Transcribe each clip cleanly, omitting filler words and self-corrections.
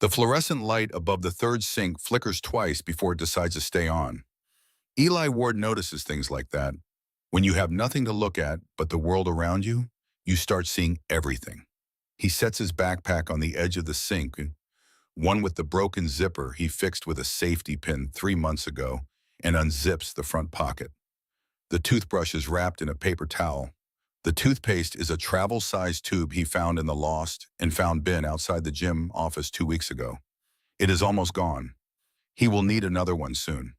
The fluorescent light above the third sink flickers twice before it decides to stay on. Eli Ward notices things like that. When you have nothing to look at but the world around you, you start seeing everything. He sets his backpack on the edge of the sink, one with the broken zipper he fixed with a safety pin 3 months ago, and unzips the front pocket. The toothbrush is wrapped in a paper towel. The toothpaste is a travel-sized tube he found in the lost and found bin outside the gym office 2 weeks ago. It is almost gone. He will need another one soon.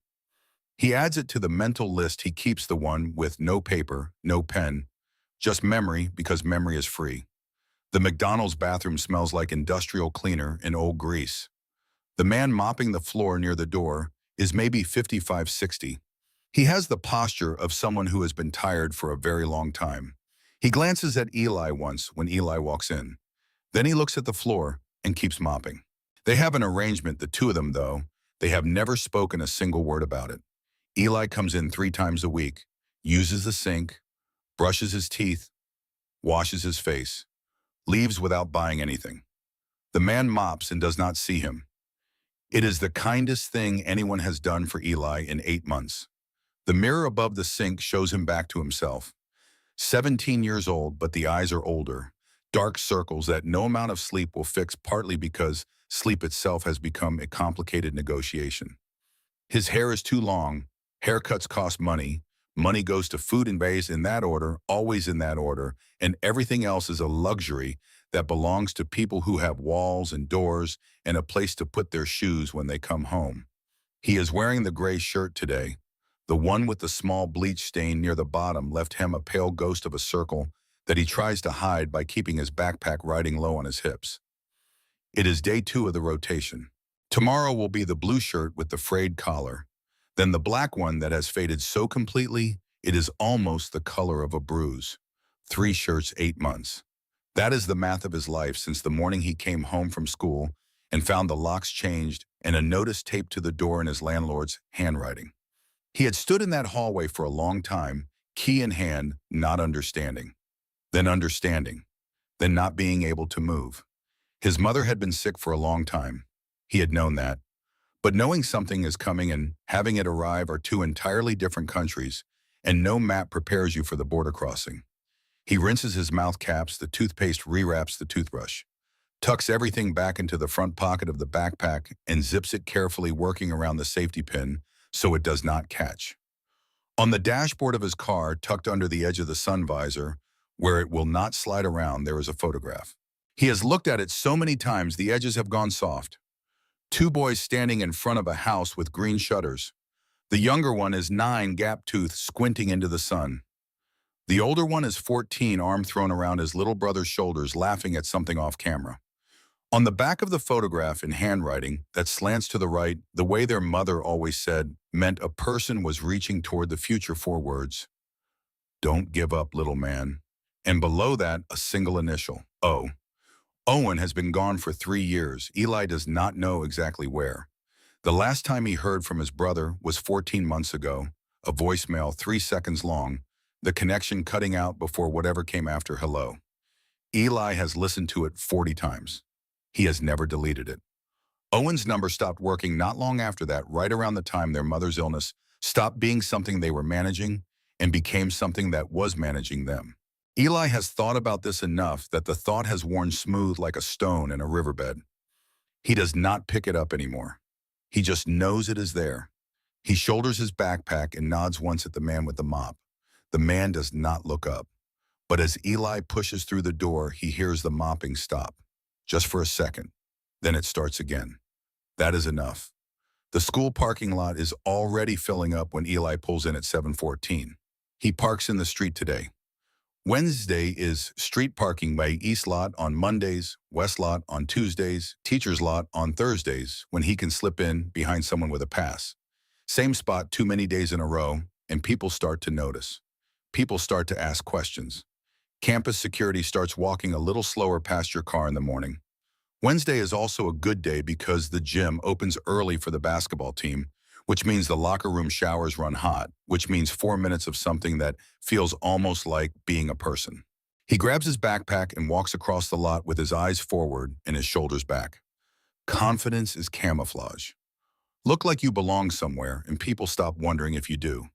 He adds it to the mental list. He keeps the one with no paper, no pen, just memory because memory is free. The McDonald's bathroom smells like industrial cleaner and old grease. The man mopping the floor near the door is maybe 55, 60. He has the posture of someone who has been tired for a very long time. He glances at Eli once when Eli walks in. Then he looks at the floor and keeps mopping. They have an arrangement, the two of them, though. They have never spoken a single word about it. Eli comes in 3 times a week, uses the sink, brushes his teeth, washes his face, leaves without buying anything. The man mops and does not see him. It is the kindest thing anyone has done for Eli in 8 months. The mirror above the sink shows him back to himself. 17 years old, but the eyes are older. Dark circles that no amount of sleep will fix, partly because sleep itself has become a complicated negotiation. His hair is too long. Haircuts cost money. Money goes to food and bays in that order, always in that order, and everything else is a luxury that belongs to people who have walls and doors and a place to put their shoes when they come home. He is wearing the gray shirt today. The one with the small bleach stain near the bottom left him a pale ghost of a circle that he tries to hide by keeping his backpack riding low on his hips. It is day 2 of the rotation. Tomorrow will be the blue shirt with the frayed collar, then the black one that has faded so completely it is almost the color of a bruise. 3 shirts, 8 months. That is the math of his life since the morning he came home from school and found the locks changed and a notice taped to the door in his landlord's handwriting. He had stood in that hallway for a long time, key in hand, not understanding. Then understanding. Then not being able to move. His mother had been sick for a long time. He had known that. But knowing something is coming and having it arrive are 2 entirely different countries, and no map prepares you for the border crossing. He rinses his mouth caps, the toothpaste rewraps the toothbrush, tucks everything back into the front pocket of the backpack, and zips it carefully, working around the safety pin so it does not catch. On the dashboard of his car, tucked under the edge of the sun visor, where it will not slide around, there is a photograph. He has looked at it so many times the edges have gone soft. 2 boys standing in front of a house with green shutters. The younger one is 9, gap-toothed, squinting into the sun. The older one is 14, arm thrown around his little brother's shoulders, laughing at something off camera. On the back of the photograph, in handwriting that slants to the right, the way their mother always said, meant a person was reaching toward the future, 4 words. Don't give up, little man. And below that, a single initial, O. Owen has been gone for 3 years. Eli does not know exactly where. The last time he heard from his brother was 14 months ago, a voicemail 3 seconds long, the connection cutting out before whatever came after hello. Eli has listened to it 40 times. He has never deleted it. Owen's number stopped working not long after that, right around the time their mother's illness stopped being something they were managing and became something that was managing them. Eli has thought about this enough that the thought has worn smooth like a stone in a riverbed. He does not pick it up anymore. He just knows it is there. He shoulders his backpack and nods once at the man with the mop. The man does not look up. But as Eli pushes through the door, he hears the mopping stop. Just for a second. Then it starts again. That is enough. The school parking lot is already filling up when Eli pulls in at 7:14. He parks in the street today. Wednesday is street parking by East Lot on Mondays, West Lot on Tuesdays, Teacher's Lot on Thursdays, when he can slip in behind someone with a pass. Same spot too many days in a row, and people start to notice. People start to ask questions. Campus security starts walking a little slower past your car in the morning. Wednesday is also a good day because the gym opens early for the basketball team, which means the locker room showers run hot, which means 4 minutes of something that feels almost like being a person. He grabs his backpack and walks across the lot with his eyes forward and his shoulders back. Confidence is camouflage. Look like you belong somewhere, and people stop wondering if you do.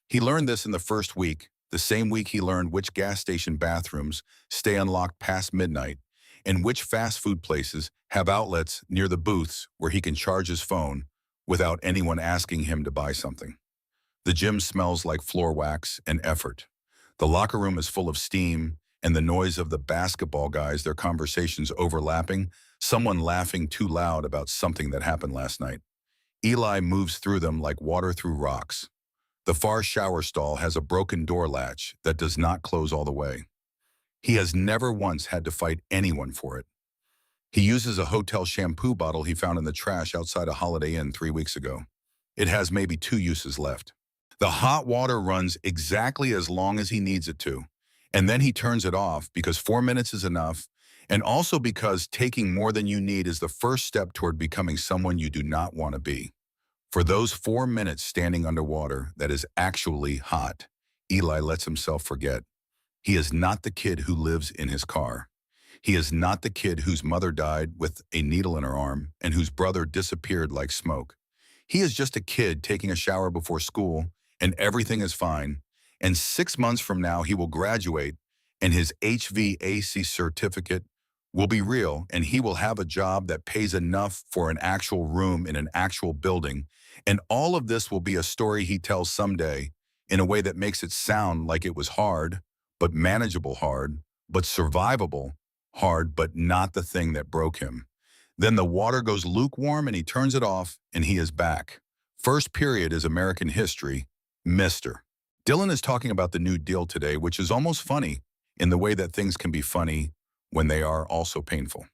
He learned this in the first week, the same week he learned which gas station bathrooms stay unlocked past midnight, and which fast food places have outlets near the booths where he can charge his phone without anyone asking him to buy something. The gym smells like floor wax and effort. The locker room is full of steam, and the noise of the basketball guys, their conversations overlapping, someone laughing too loud about something that happened last night. Eli moves through them like water through rocks. The far shower stall has a broken door latch that does not close all the way. He has never once had to fight anyone for it. He uses a hotel shampoo bottle he found in the trash outside a Holiday Inn 3 weeks ago. It has maybe 2 uses left. The hot water runs exactly as long as he needs it to, and then he turns it off because 4 minutes is enough, and also because taking more than you need is the first step toward becoming someone you do not want to be. For those 4 minutes standing underwater that is actually hot, Eli lets himself forget. He is not the kid who lives in his car. He is not the kid whose mother died with a needle in her arm and whose brother disappeared like smoke. He is just a kid taking a shower before school, and everything is fine. And 6 months from now, he will graduate, and his HVAC certificate will be real, and he will have a job that pays enough for an actual room in an actual building. And all of this will be a story he tells someday in a way that makes it sound like it was hard, but manageable hard, but survivable hard, but not the thing that broke him. Then the water goes lukewarm and he turns it off and he is back. First period is American history, Mr. Dylan is talking about the New Deal today, which is almost funny in the way that things can be funny when they are also painful.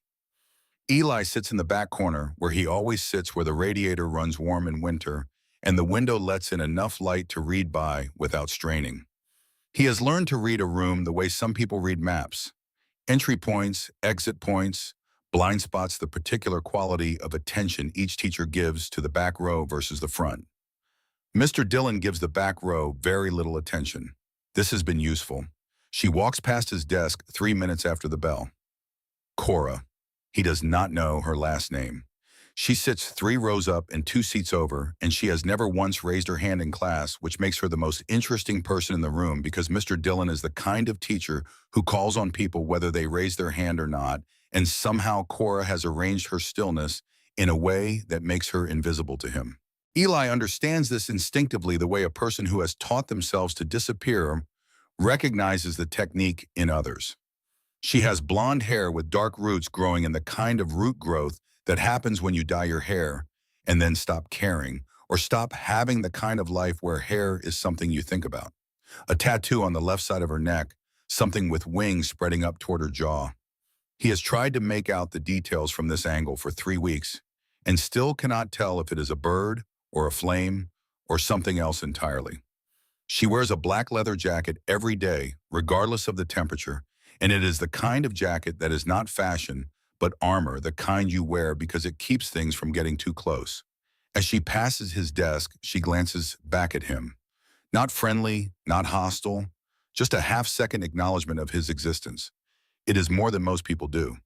Eli sits in the back corner where he always sits, where the radiator runs warm in winter and the window lets in enough light to read by without straining. He has learned to read a room the way some people read maps. Entry points, exit points, blind spots, the particular quality of attention each teacher gives to the back row versus the front. Mr. Dillon gives the back row very little attention. This has been useful. She walks past his desk 3 minutes after the bell. Cora. He does not know her last name. She sits 3 rows up and 2 seats over, and she has never once raised her hand in class, which makes her the most interesting person in the room because Mr. Dillon is the kind of teacher who calls on people whether they raise their hand or not, and somehow Cora has arranged her stillness in a way that makes her invisible to him. Eli understands this instinctively, the way a person who has taught themselves to disappear recognizes the technique in others. She has blonde hair with dark roots growing in the kind of root growth that happens when you dye your hair and then stop caring or stop having the kind of life where hair is something you think about. A tattoo on the left side of her neck, something with wings spreading up toward her jaw. He has tried to make out the details from this angle for 3 weeks and still cannot tell if it is a bird or a flame or something else entirely. She wears a black leather jacket every day, regardless of the temperature, and it is the kind of jacket that is not fashion, but armor, the kind you wear because it keeps things from getting too close. As she passes his desk, she glances back at him. Not friendly, not hostile, just a half-second acknowledgement of his existence. It is more than most people do.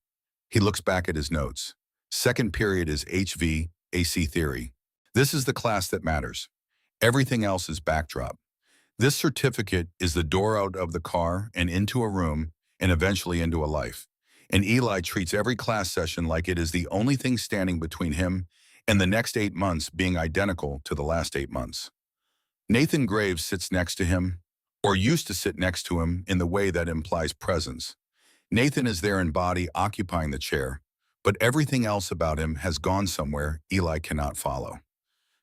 He looks back at his notes. Second period is HVAC theory. This is the class that matters. Everything else is backdrop. This certificate is the door out of the car and into a room and eventually into a life. And Eli treats every class session like it is the only thing standing between him and the next 8 months being identical to the last 8 months. Nathan Graves sits next to him, or used to sit next to him in the way that implies presence. Nathan is there in body, occupying the chair, but everything else about him has gone somewhere Eli cannot follow.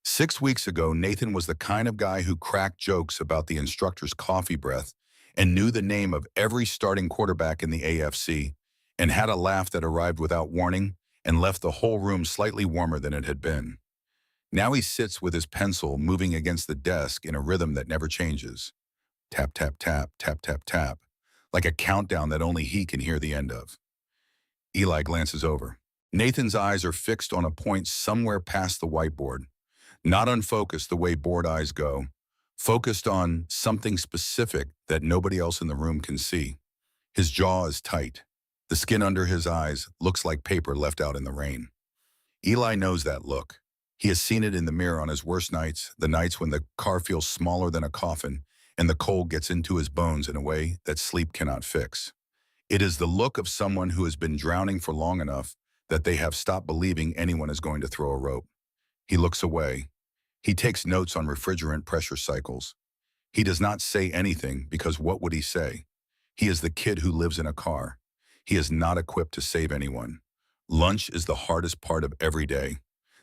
6 weeks ago, Nathan was the kind of guy who cracked jokes about the instructor's coffee breath and knew the name of every starting quarterback in the AFC, and had a laugh that arrived without warning and left the whole room slightly warmer than it had been. Now he sits with his pencil moving against the desk in a rhythm that never changes. Tap, tap, tap, tap, tap, tap, like a countdown that only he can hear the end of. Eli glances over. Nathan's eyes are fixed on a point somewhere past the whiteboard. Not unfocused the way bored eyes go, focused on something specific that nobody else in the room can see. His jaw is tight. The skin under his eyes looks like paper left out in the rain. Eli knows that look. He has seen it in the mirror on his worst nights, the nights when the car feels smaller than a coffin and the cold gets into his bones in a way that sleep cannot fix. It is the look of someone who has been drowning for long enough that they have stopped believing anyone is going to throw a rope. He looks away. He takes notes on refrigerant pressure cycles. He does not say anything because what would he say? He is the kid who lives in a car. He is not equipped to save anyone. Lunch is the hardest part of every day.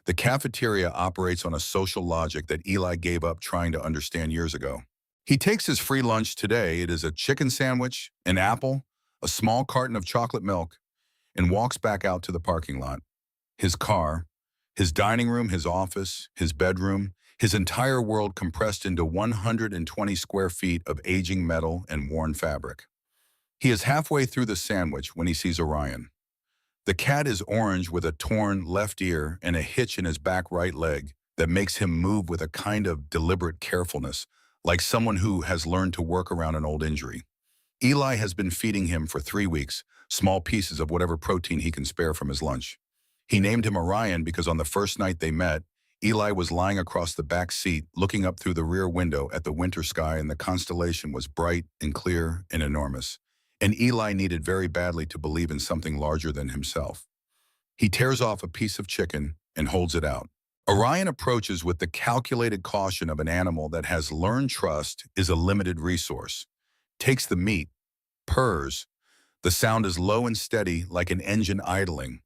The cafeteria operates on a social logic that Eli gave up trying to understand years ago. He takes his free lunch today. It is a chicken sandwich, an apple, a small carton of chocolate milk, and walks back out to the parking lot. His car, his dining room, his office, his bedroom, his entire world compressed into 120 square feet of aging metal and worn fabric. He is halfway through the sandwich when he sees Orion. The cat is orange with a torn left ear and a hitch in his back right leg that makes him move with a kind of deliberate carefulness, like someone who has learned to work around an old injury. Eli has been feeding him for 3 weeks, small pieces of whatever protein he can spare from his lunch. He named him Orion because on the first night they met, Eli was lying across the back seat, looking up through the rear window at the winter sky, and the constellation was bright and clear and enormous. And Eli needed very badly to believe in something larger than himself. He tears off a piece of chicken and holds it out. Orion approaches with the calculated caution of an animal that has learned trust is a limited resource. Takes the meat, purrs. The sound is low and steady like an engine idling.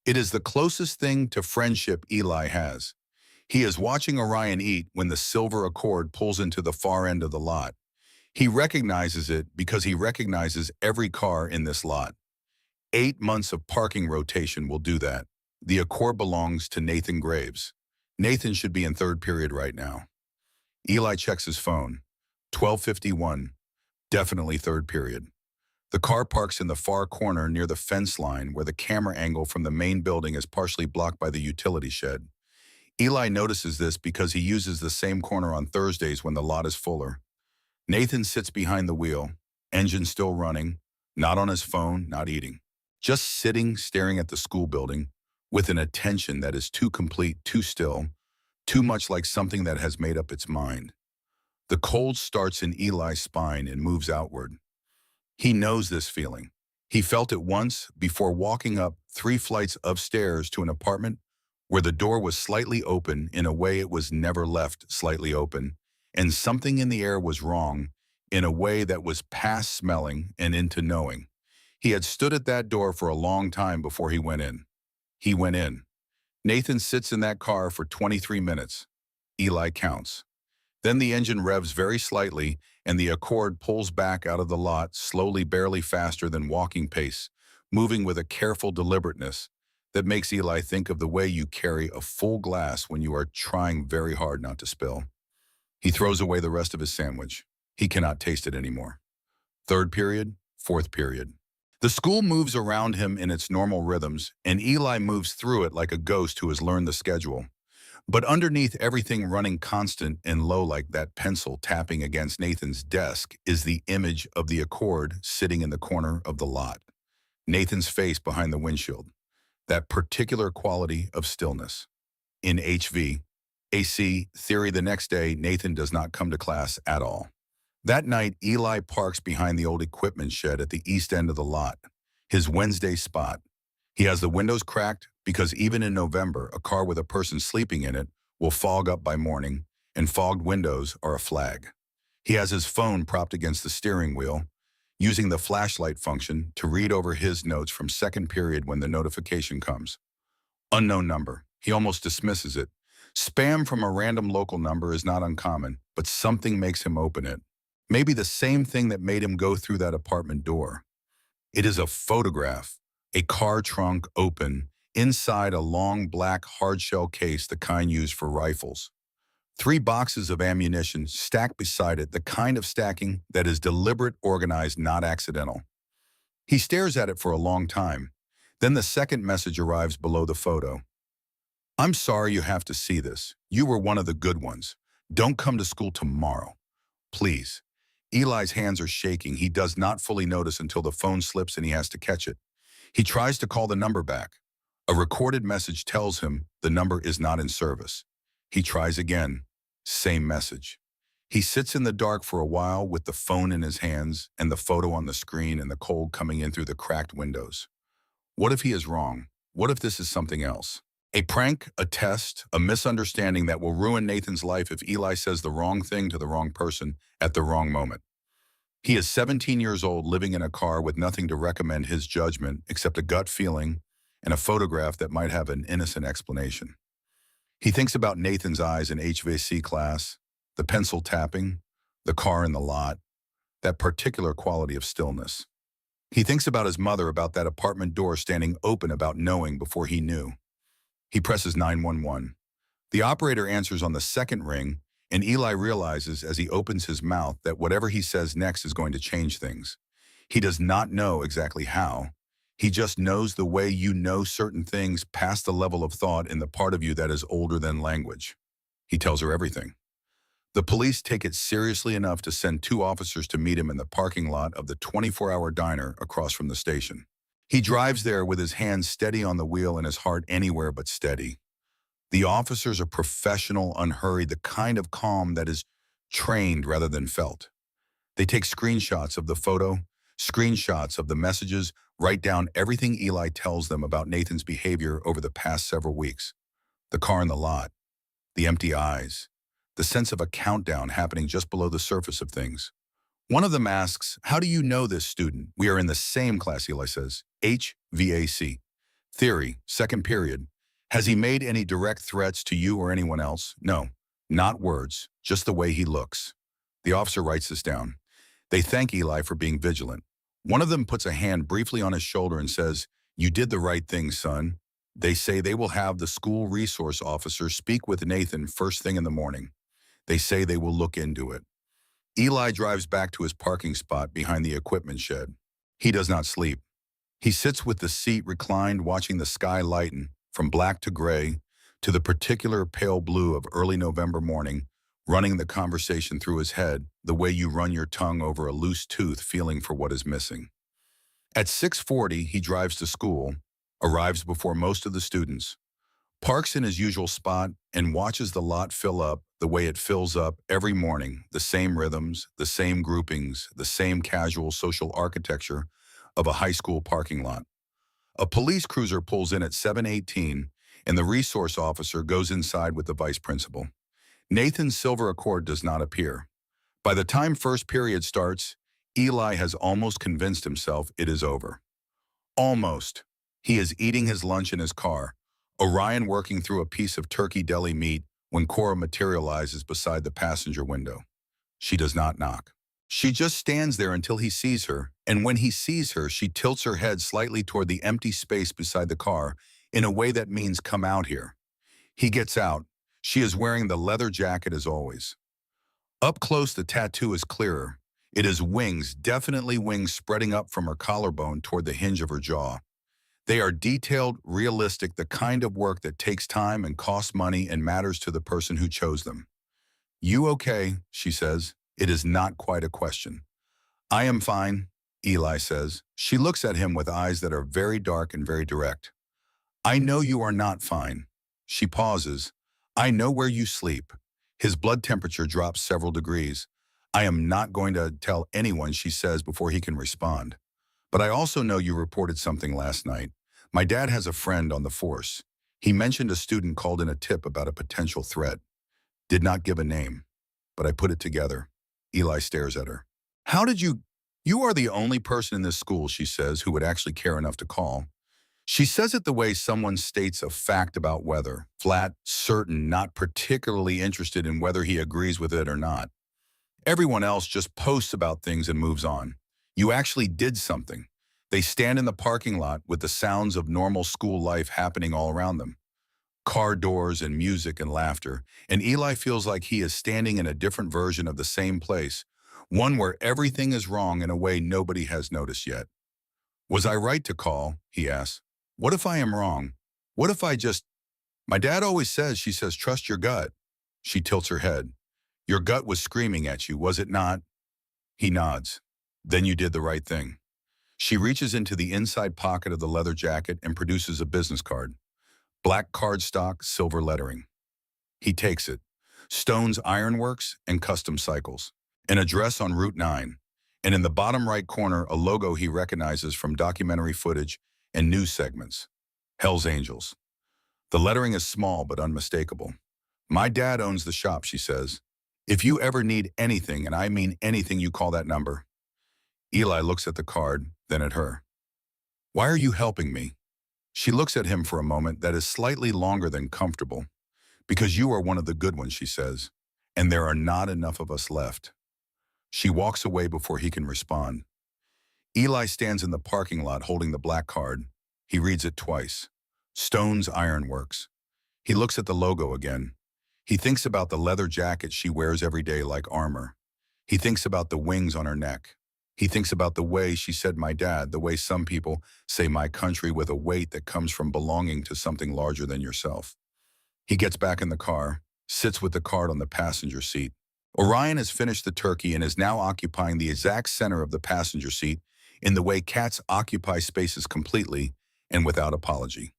It is the closest thing to friendship Eli has. He is watching Orion eat when the silver Accord pulls into the far end of the lot. He recognizes it because he recognizes every car in this lot. 8 months of parking rotation will do that. The Accord belongs to Nathan Graves. Nathan should be in third period right now. Eli checks his phone. 12:51. Definitely third period. The car parks in the far corner near the fence line where the camera angle from the main building is partially blocked by the utility shed. Eli notices this because he uses the same corner on Thursdays when the lot is fuller. Nathan sits behind the wheel, engine still running, not on his phone, not eating. Just sitting, staring at the school building with an attention that is too complete, too still, too much like something that has made up its mind. The cold starts in Eli's spine and moves outward. He knows this feeling. He felt it once before walking up 3 flights of stairs to an apartment where the door was slightly open in a way it was never left slightly open, and something in the air was wrong in a way that was past smelling and into knowing. He had stood at that door for a long time before he went in. He went in. Nathan sits in that car for 23 minutes. Eli counts. Then the engine revs very slightly and the Accord pulls back out of the lot, slowly, barely faster than walking pace, moving with a careful deliberateness that makes Eli think of the way you carry a full glass when you are trying very hard not to spill. He throws away the rest of his sandwich. He cannot taste it anymore. Third period, fourth period. The school moves around him in its normal rhythms, and Eli moves through it like a ghost who has learned the schedule. But underneath everything running constant and low like that pencil tapping against Nathan's desk is the image of the Accord sitting in the corner of the lot. Nathan's face behind the windshield. That particular quality of stillness. In HV, AC theory the next day, Nathan does not come to class at all. That night, Eli parks behind the old equipment shed at the east end of the lot, his Wednesday spot. He has the windows cracked because even in November, a car with a person sleeping in it will fog up by morning, and fogged windows are a flag. He has his phone propped against the steering wheel, using the flashlight function to read over his notes from second period when the notification comes. Unknown number. He almost dismisses it. Spam from a random local number is not uncommon, but something makes him open it. Maybe the same thing that made him go through that apartment door. It is a photograph, a car trunk open, inside a long black hardshell case, the kind used for rifles. 3 boxes of ammunition stacked beside it, the kind of stacking that is deliberate, organized, not accidental. He stares at it for a long time. Then the second message arrives below the photo. I'm sorry you have to see this. You were one of the good ones. Don't come to school tomorrow. Please. Eli's hands are shaking. He does not fully notice until the phone slips and he has to catch it. He tries to call the number back. A recorded message tells him the number is not in service. He tries again. Same message. He sits in the dark for a while with the phone in his hands and the photo on the screen and the cold coming in through the cracked windows. What if he is wrong? What if this is something else? A prank, a test, a misunderstanding that will ruin Nathan's life if Eli says the wrong thing to the wrong person at the wrong moment. He is 17 years old, living in a car with nothing to recommend his judgment except a gut feeling and a photograph that might have an innocent explanation. He thinks about Nathan's eyes in HVAC class, the pencil tapping, the car in the lot, that particular quality of stillness. He thinks about his mother, about that apartment door standing open, about knowing before he knew. He presses 911. The operator answers on the second ring, and Eli realizes as he opens his mouth that whatever he says next is going to change things. He does not know exactly how. He just knows the way you know certain things past the level of thought in the part of you that is older than language. He tells her everything. The police take it seriously enough to send 2 officers to meet him in the parking lot of the 24-hour diner across from the station. He drives there with his hands steady on the wheel and his heart anywhere but steady. The officers are professional, unhurried, the kind of calm that is trained rather than felt. They take screenshots of the photo, screenshots of the messages, write down everything Eli tells them about Nathan's behavior over the past several weeks. The car in the lot, the empty eyes, the sense of a countdown happening just below the surface of things. One of them asks, "How do you know this student?" "We are in the same class," Eli says. HVAC. Theory, second period. "Has he made any direct threats to you or anyone else?" "No, not words, just the way he looks." The officer writes this down. They thank Eli for being vigilant. One of them puts a hand briefly on his shoulder and says, "You did the right thing, son." They say they will have the school resource officer speak with Nathan first thing in the morning. They say they will look into it. Eli drives back to his parking spot behind the equipment shed. He does not sleep. He sits with the seat reclined, watching the sky lighten from black to gray to the particular pale blue of early November morning, running the conversation through his head the way you run your tongue over a loose tooth, feeling for what is missing. At 6:40, he drives to school, arrives before most of the students, parks in his usual spot, and watches the lot fill up the way it fills up every morning, the same rhythms, the same groupings, the same casual social architecture of a high school parking lot. A police cruiser pulls in at 7:18, and the resource officer goes inside with the vice principal. Nathan's silver Accord does not appear. By the time first period starts, Eli has almost convinced himself it is over. Almost. He is eating his lunch in his car, Orion working through a piece of turkey deli meat when Cora materializes beside the passenger window. She does not knock. She just stands there until he sees her, and when he sees her, she tilts her head slightly toward the empty space beside the car in a way that means, "Come out here." He gets out. She is wearing the leather jacket as always. Up close, the tattoo is clearer. It is wings, definitely wings, spreading up from her collarbone toward the hinge of her jaw. They are detailed, realistic, the kind of work that takes time and costs money and matters to the person who chose them. "You okay?" she says. It is not quite a question. "I am fine," Eli says. She looks at him with eyes that are very dark and very direct. "I know you are not fine." She pauses. "I know where you sleep." His blood temperature drops several degrees. "I am not going to tell anyone," she says before he can respond. "But I also know you reported something last night. My dad has a friend on the force. He mentioned a student called in a tip about a potential threat. Did not give a name, but I put it together." Eli stares at her. "How did you... You are the only person in this school," she says, "who would actually care enough to call." She says it the way someone states a fact about weather, flat, certain, not particularly interested in whether he agrees with it or not. Everyone else just posts about things and moves on. You actually did something. They stand in the parking lot with the sounds of normal school life happening all around them. Car doors and music and laughter, and Eli feels like he is standing in a different version of the same place, one where everything is wrong in a way nobody has noticed yet. "Was I right to call?" he asks. "What if I am wrong? What if I just... My dad always says," she says, "trust your gut." She tilts her head. "Your gut was screaming at you, was it not?" He nods. "Then you did the right thing." She reaches into the inside pocket of the leather jacket and produces a business card. Black cardstock, silver lettering. He takes it. Stone's Ironworks and Custom Cycles. An address on Route 9. And in the bottom right corner, a logo he recognizes from documentary footage and news segments. Hell's Angels. The lettering is small but unmistakable. My dad owns the shop, she says. If you ever need anything, and I mean anything, you call that number. Eli looks at the card, then at her. Why are you helping me? She looks at him for a moment that is slightly longer than comfortable. Because you are one of the good ones, she says, and there are not enough of us left. She walks away before he can respond. Eli stands in the parking lot holding the black card. He reads it twice. Stone's Ironworks. He looks at the logo again. He thinks about the leather jacket she wears every day like armor. He thinks about the wings on her neck. He thinks about the way she said my dad, the way some people say my country with a weight that comes from belonging to something larger than yourself. He gets back in the car, sits with the card on the passenger seat. Orion has finished the turkey and is now occupying the exact center of the passenger seat in the way cats occupy spaces completely and without apology.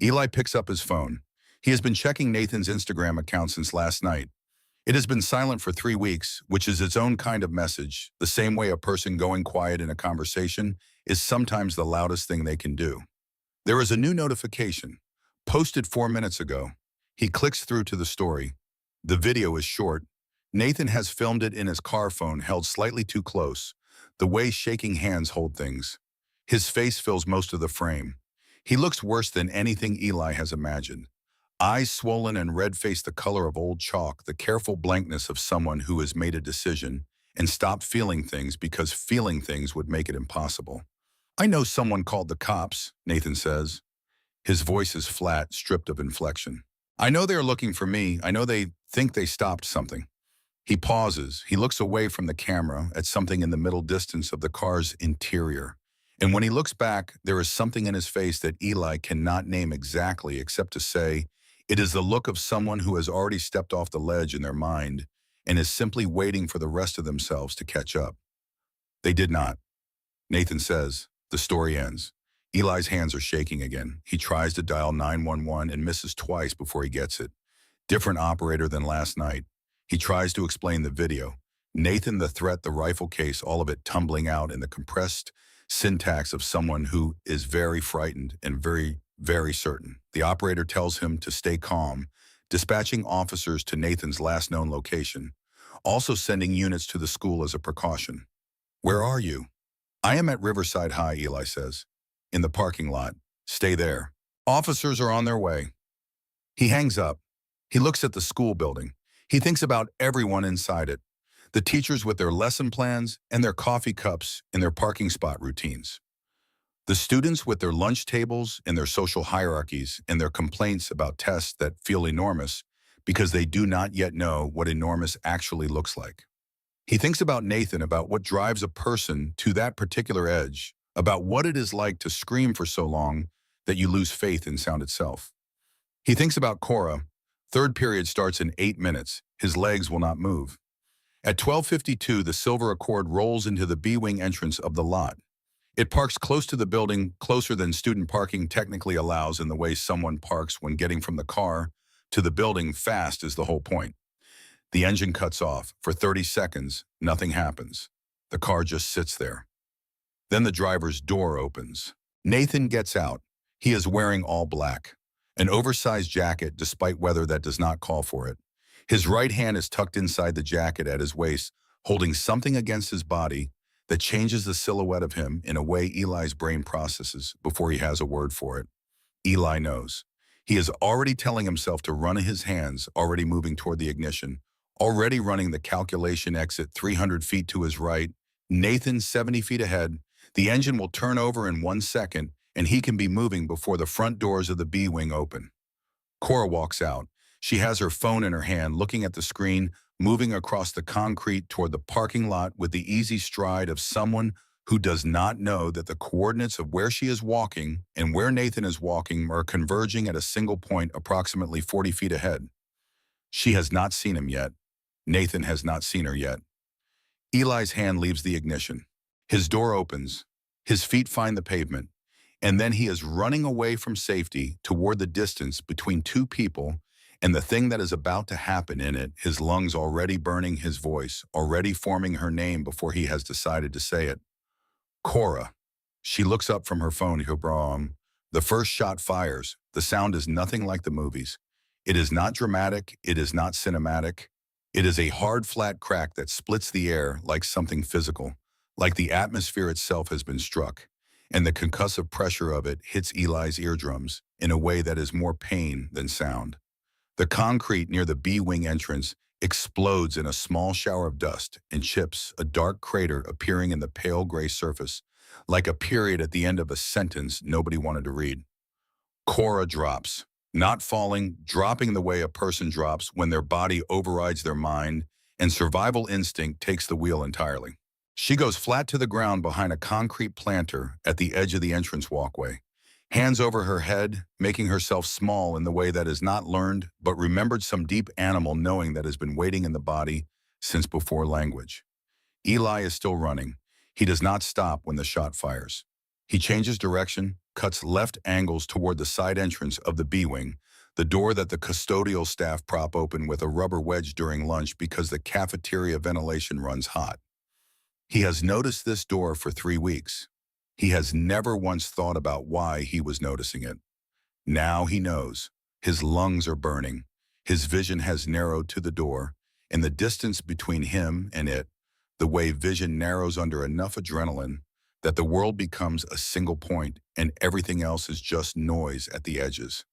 Eli picks up his phone. He has been checking Nathan's Instagram account since last night. It has been silent for 3 weeks, which is its own kind of message, the same way a person going quiet in a conversation is sometimes the loudest thing they can do. There is a new notification, posted 4 minutes ago. He clicks through to the story. The video is short. Nathan has filmed it in his car phone held slightly too close, the way shaking hands hold things. His face fills most of the frame. He looks worse than anything Eli has imagined. Eyes swollen and red-faced, the color of old chalk, the careful blankness of someone who has made a decision and stopped feeling things because feeling things would make it impossible. I know someone called the cops, Nathan says. His voice is flat, stripped of inflection. I know they're looking for me. I know they think they stopped something. He pauses. He looks away from the camera at something in the middle distance of the car's interior. And when he looks back, there is something in his face that Eli cannot name exactly except to say, it is the look of someone who has already stepped off the ledge in their mind and is simply waiting for the rest of themselves to catch up. They did not. Nathan says. The story ends. Eli's hands are shaking again. He tries to dial 911 and misses twice before he gets it. Different operator than last night. He tries to explain the video. Nathan, the threat, the rifle case, all of it tumbling out in the compressed syntax of someone who is very frightened and very certain. The operator tells him to stay calm, dispatching officers to Nathan's last known location, also sending units to the school as a precaution. Where are you? I am at Riverside High, Eli says. In the parking lot. Stay there. Officers are on their way. He hangs up. He looks at the school building. He thinks about everyone inside it. The teachers with their lesson plans and their coffee cups and their parking spot routines. The students with their lunch tables and their social hierarchies and their complaints about tests that feel enormous because they do not yet know what enormous actually looks like. He thinks about Nathan, about what drives a person to that particular edge, about what it is like to scream for so long that you lose faith in sound itself. He thinks about Cora. Third period starts in 8 minutes. His legs will not move. At 12:52, the silver Accord rolls into the B-wing entrance of the lot. It parks close to the building, closer than student parking technically allows in the way someone parks when getting from the car to the building fast is the whole point. The engine cuts off. For 30 seconds, nothing happens. The car just sits there. Then the driver's door opens. Nathan gets out. He is wearing all black. An oversized jacket despite weather that does not call for it. His right hand is tucked inside the jacket at his waist, holding something against his body that changes the silhouette of him in a way Eli's brain processes before he has a word for it. Eli knows. He is already telling himself to run his hands, already moving toward the ignition, already running the calculation exit 300 feet to his right, Nathan 70 feet ahead. The engine will turn over in 1 second, and he can be moving before the front doors of the B-wing open. Cora walks out. She has her phone in her hand, looking at the screen, moving across the concrete toward the parking lot with the easy stride of someone who does not know that the coordinates of where she is walking and where Nathan is walking are converging at a single point approximately 40 feet ahead. She has not seen him yet. Nathan has not seen her yet. Eli's hand leaves the ignition. His door opens. His feet find the pavement, and then he is running away from safety toward the distance between two people and the thing that is about to happen in it, his lungs already burning his voice, already forming her name before he has decided to say it. Cora. She looks up from her phone. The first shot fires. The sound is nothing like the movies. It is not dramatic. It is not cinematic. It is a hard, flat crack that splits the air like something physical, like the atmosphere itself has been struck, and the concussive pressure of it hits Eli's eardrums in a way that is more pain than sound. The concrete near the B-wing entrance explodes in a small shower of dust and chips, a dark crater appearing in the pale gray surface, like a period at the end of a sentence nobody wanted to read. Cora drops, not falling, dropping the way a person drops when their body overrides their mind and survival instinct takes the wheel entirely. She goes flat to the ground behind a concrete planter at the edge of the entrance walkway, hands over her head, making herself small in the way that is not learned but remembered some deep animal knowing that has been waiting in the body since before language. Eli is still running. He does not stop when the shot fires. He changes direction, cuts left angles toward the side entrance of the B-wing, the door that the custodial staff prop open with a rubber wedge during lunch because the cafeteria ventilation runs hot. He has noticed this door for 3 weeks. He has never once thought about why he was noticing it. Now he knows. His lungs are burning. His vision has narrowed to the door, and the distance between him and it, the way vision narrows under enough adrenaline that the world becomes a single point and everything else is just noise at the edges.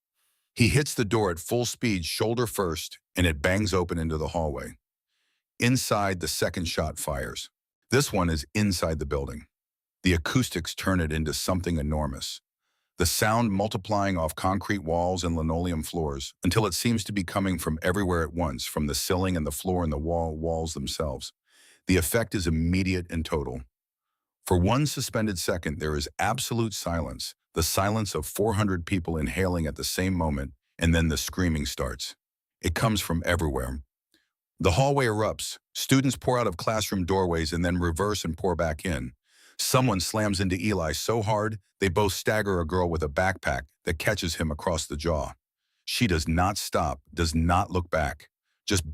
He hits the door at full speed, shoulder first, and it bangs open into the hallway. Inside, the second shot fires. This one is inside the building. The acoustics turn it into something enormous. The sound multiplying off concrete walls and linoleum floors until it seems to be coming from everywhere at once, from the ceiling and the floor and the walls themselves. The effect is immediate and total. For one suspended second, there is absolute silence, the silence of 400 people inhaling at the same moment, and then the screaming starts. It comes from everywhere. The hallway erupts. Students pour out of classroom doorways and then reverse and pour back in. Someone slams into Eli so hard, they both stagger a girl with a backpack that catches him across the jaw. She does not stop, does not look back, just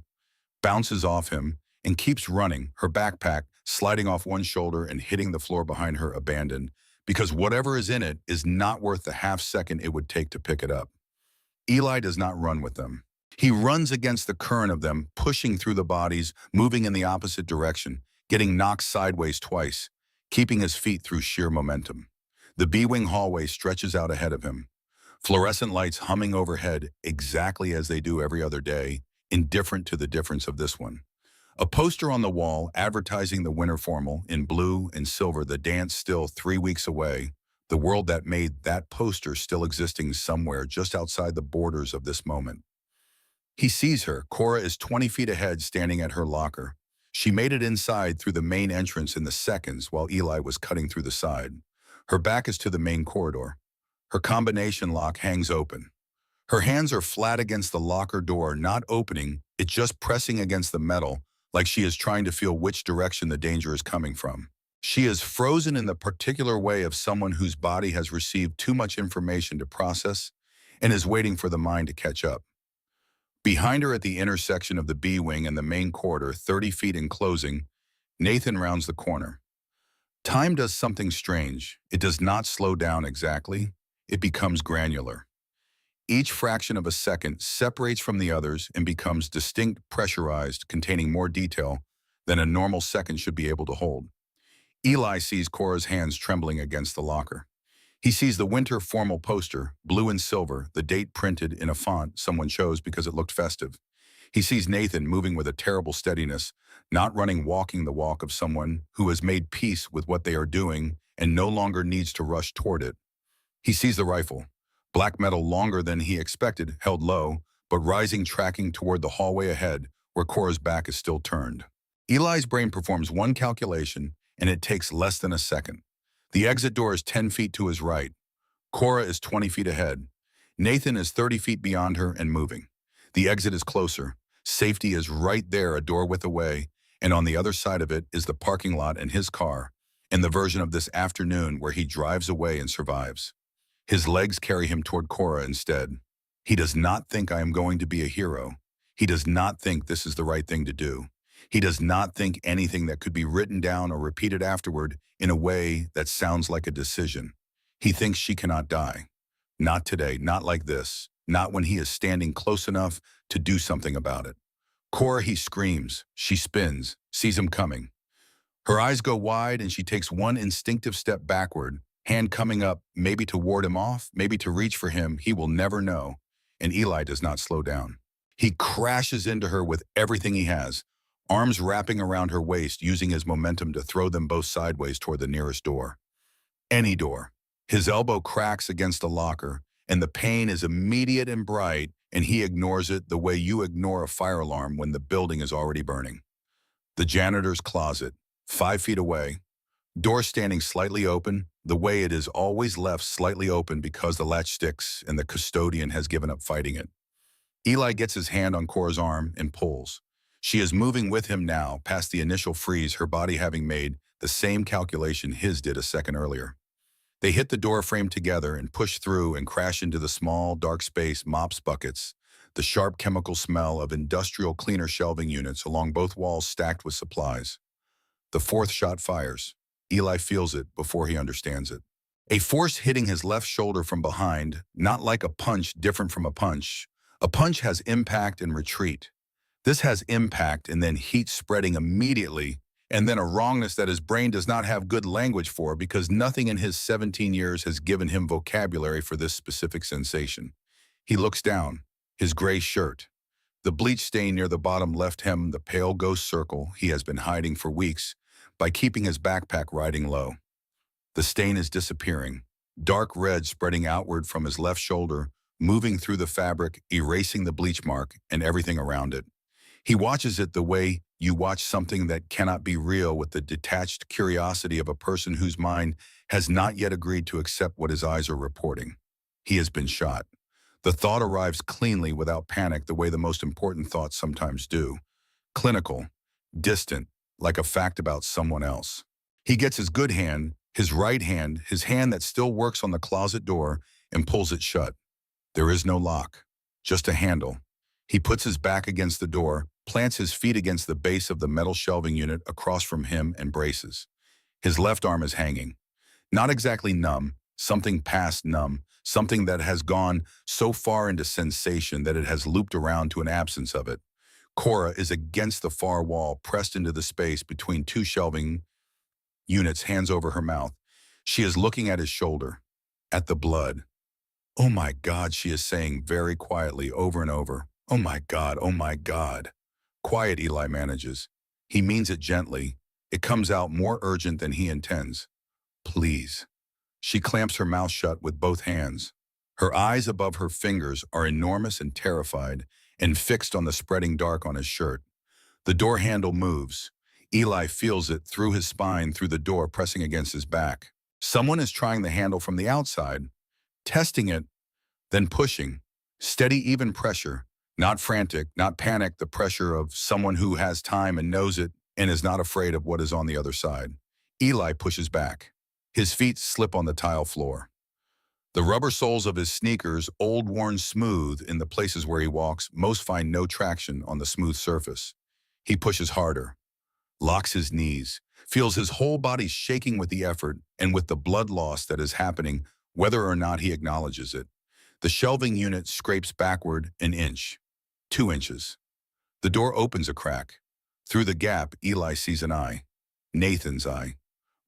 bounces off him and keeps running, her backpack sliding off one shoulder and hitting the floor behind her, abandoned, because whatever is in it is not worth the half second it would take to pick it up. Eli does not run with them. He runs against the current of them, pushing through the bodies, moving in the opposite direction, getting knocked sideways twice, keeping his feet through sheer momentum. The B-wing hallway stretches out ahead of him, fluorescent lights humming overhead exactly as they do every other day, indifferent to the difference of this one. A poster on the wall advertising the winter formal in blue and silver, the dance still 3 weeks away, the world that made that poster still existing somewhere just outside the borders of this moment. He sees her. Cora is 20 feet ahead, standing at her locker. She made it inside through the main entrance in the seconds while Eli was cutting through the side. Her back is to the main corridor. Her combination lock hangs open. Her hands are flat against the locker door, not opening, it just pressing against the metal, like she is trying to feel which direction the danger is coming from. She is frozen in the particular way of someone whose body has received too much information to process and is waiting for the mind to catch up. Behind her at the intersection of the B-wing and the main corridor, 30 feet in closing, Nathan rounds the corner. Time does something strange. It does not slow down exactly. It becomes granular. Each fraction of a second separates from the others and becomes distinct, pressurized, containing more detail than a normal second should be able to hold. Eli sees Cora's hands trembling against the locker. He sees the winter formal poster, blue and silver, the date printed in a font someone chose because it looked festive. He sees Nathan moving with a terrible steadiness, not running, walking the walk of someone who has made peace with what they are doing and no longer needs to rush toward it. He sees the rifle, black metal longer than he expected, held low, but rising, tracking toward the hallway ahead where Cora's back is still turned. Eli's brain performs one calculation, and it takes less than a second. The exit door is 10 feet to his right. Cora is 20 feet ahead. Nathan is 30 feet beyond her and moving. The exit is closer. Safety is right there, a door width away, and on the other side of it is the parking lot and his car, in the version of this afternoon where he drives away and survives. His legs carry him toward Cora instead. He does not think I am going to be a hero. He does not think this is the right thing to do. He does not think anything that could be written down or repeated afterward in a way that sounds like a decision. He thinks she cannot die. Not today, not like this, not when he is standing close enough to do something about it. Cora, he screams. She spins, sees him coming. Her eyes go wide and she takes one instinctive step backward, hand coming up, maybe to ward him off, maybe to reach for him, he will never know. And Eli does not slow down. He crashes into her with everything he has, arms wrapping around her waist, using his momentum to throw them both sideways toward the nearest door. Any door. His elbow cracks against a locker, and the pain is immediate and bright, and he ignores it the way you ignore a fire alarm when the building is already burning. The janitor's closet, 5 feet away, door standing slightly open, the way it is always left slightly open because the latch sticks and the custodian has given up fighting it. Eli gets his hand on Cora's arm and pulls. She is moving with him now, past the initial freeze, her body having made the same calculation his did a second earlier. They hit the door frame together and push through and crash into the small, dark space mops buckets, the sharp chemical smell of industrial cleaner shelving units along both walls stacked with supplies. The fourth shot fires. Eli feels it before he understands it. A force hitting his left shoulder from behind, not like a punch different from a punch. A punch has impact and retreat. This has impact and then heat spreading immediately, and then a wrongness that his brain does not have good language for because nothing in his 17 years has given him vocabulary for this specific sensation. He looks down, his gray shirt. The bleach stain near the bottom left hem the pale ghost circle he has been hiding for weeks by keeping his backpack riding low. The stain is disappearing, dark red spreading outward from his left shoulder, moving through the fabric, erasing the bleach mark and everything around it. He watches it the way you watch something that cannot be real, with the detached curiosity of a person whose mind has not yet agreed to accept what his eyes are reporting. He has been shot. The thought arrives cleanly without panic, the way the most important thoughts sometimes do. Clinical, distant, like a fact about someone else. He gets his good hand, his right hand, his hand that still works on the closet door, and pulls it shut. There is no lock, just a handle. He puts his back against the door, plants his feet against the base of the metal shelving unit across from him, and braces. His left arm is hanging. Not exactly numb, something past numb, something that has gone so far into sensation that it has looped around to an absence of it. Cora is against the far wall, pressed into the space between two shelving units, hands over her mouth. She is looking at his shoulder, at the blood. "Oh my God," she is saying very quietly over and over. "Oh my God, oh my God." Quiet, Eli manages. He means it gently. It comes out more urgent than he intends. "Please." She clamps her mouth shut with both hands. Her eyes above her fingers are enormous and terrified, and fixed on the spreading dark on his shirt. The door handle moves. Eli feels it through his spine, through the door pressing against his back. Someone is trying the handle from the outside, testing it, then pushing. Steady, even pressure. Not frantic, not panic, the pressure of someone who has time and knows it and is not afraid of what is on the other side. Eli pushes back. His feet slip on the tile floor. The rubber soles of his sneakers, old, worn smooth in the places where he walks, most find no traction on the smooth surface. He pushes harder, locks his knees, feels his whole body shaking with the effort and with the blood loss that is happening, whether or not he acknowledges it. The shelving unit scrapes backward an inch, 2 inches. The door opens a crack. Through the gap, Eli sees an eye. Nathan's eye.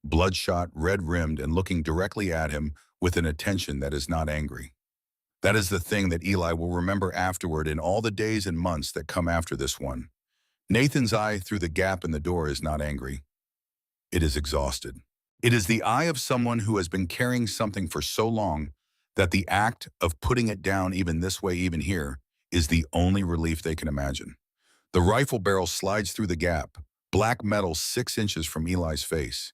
Bloodshot, red-rimmed, and looking directly at him with an attention that is not angry. That is the thing that Eli will remember afterward in all the days and months that come after this one. Nathan's eye through the gap in the door is not angry. It is exhausted. It is the eye of someone who has been carrying something for so long that the act of putting it down, even this way, even here, is the only relief they can imagine. The rifle barrel slides through the gap, black metal 6 inches from Eli's face.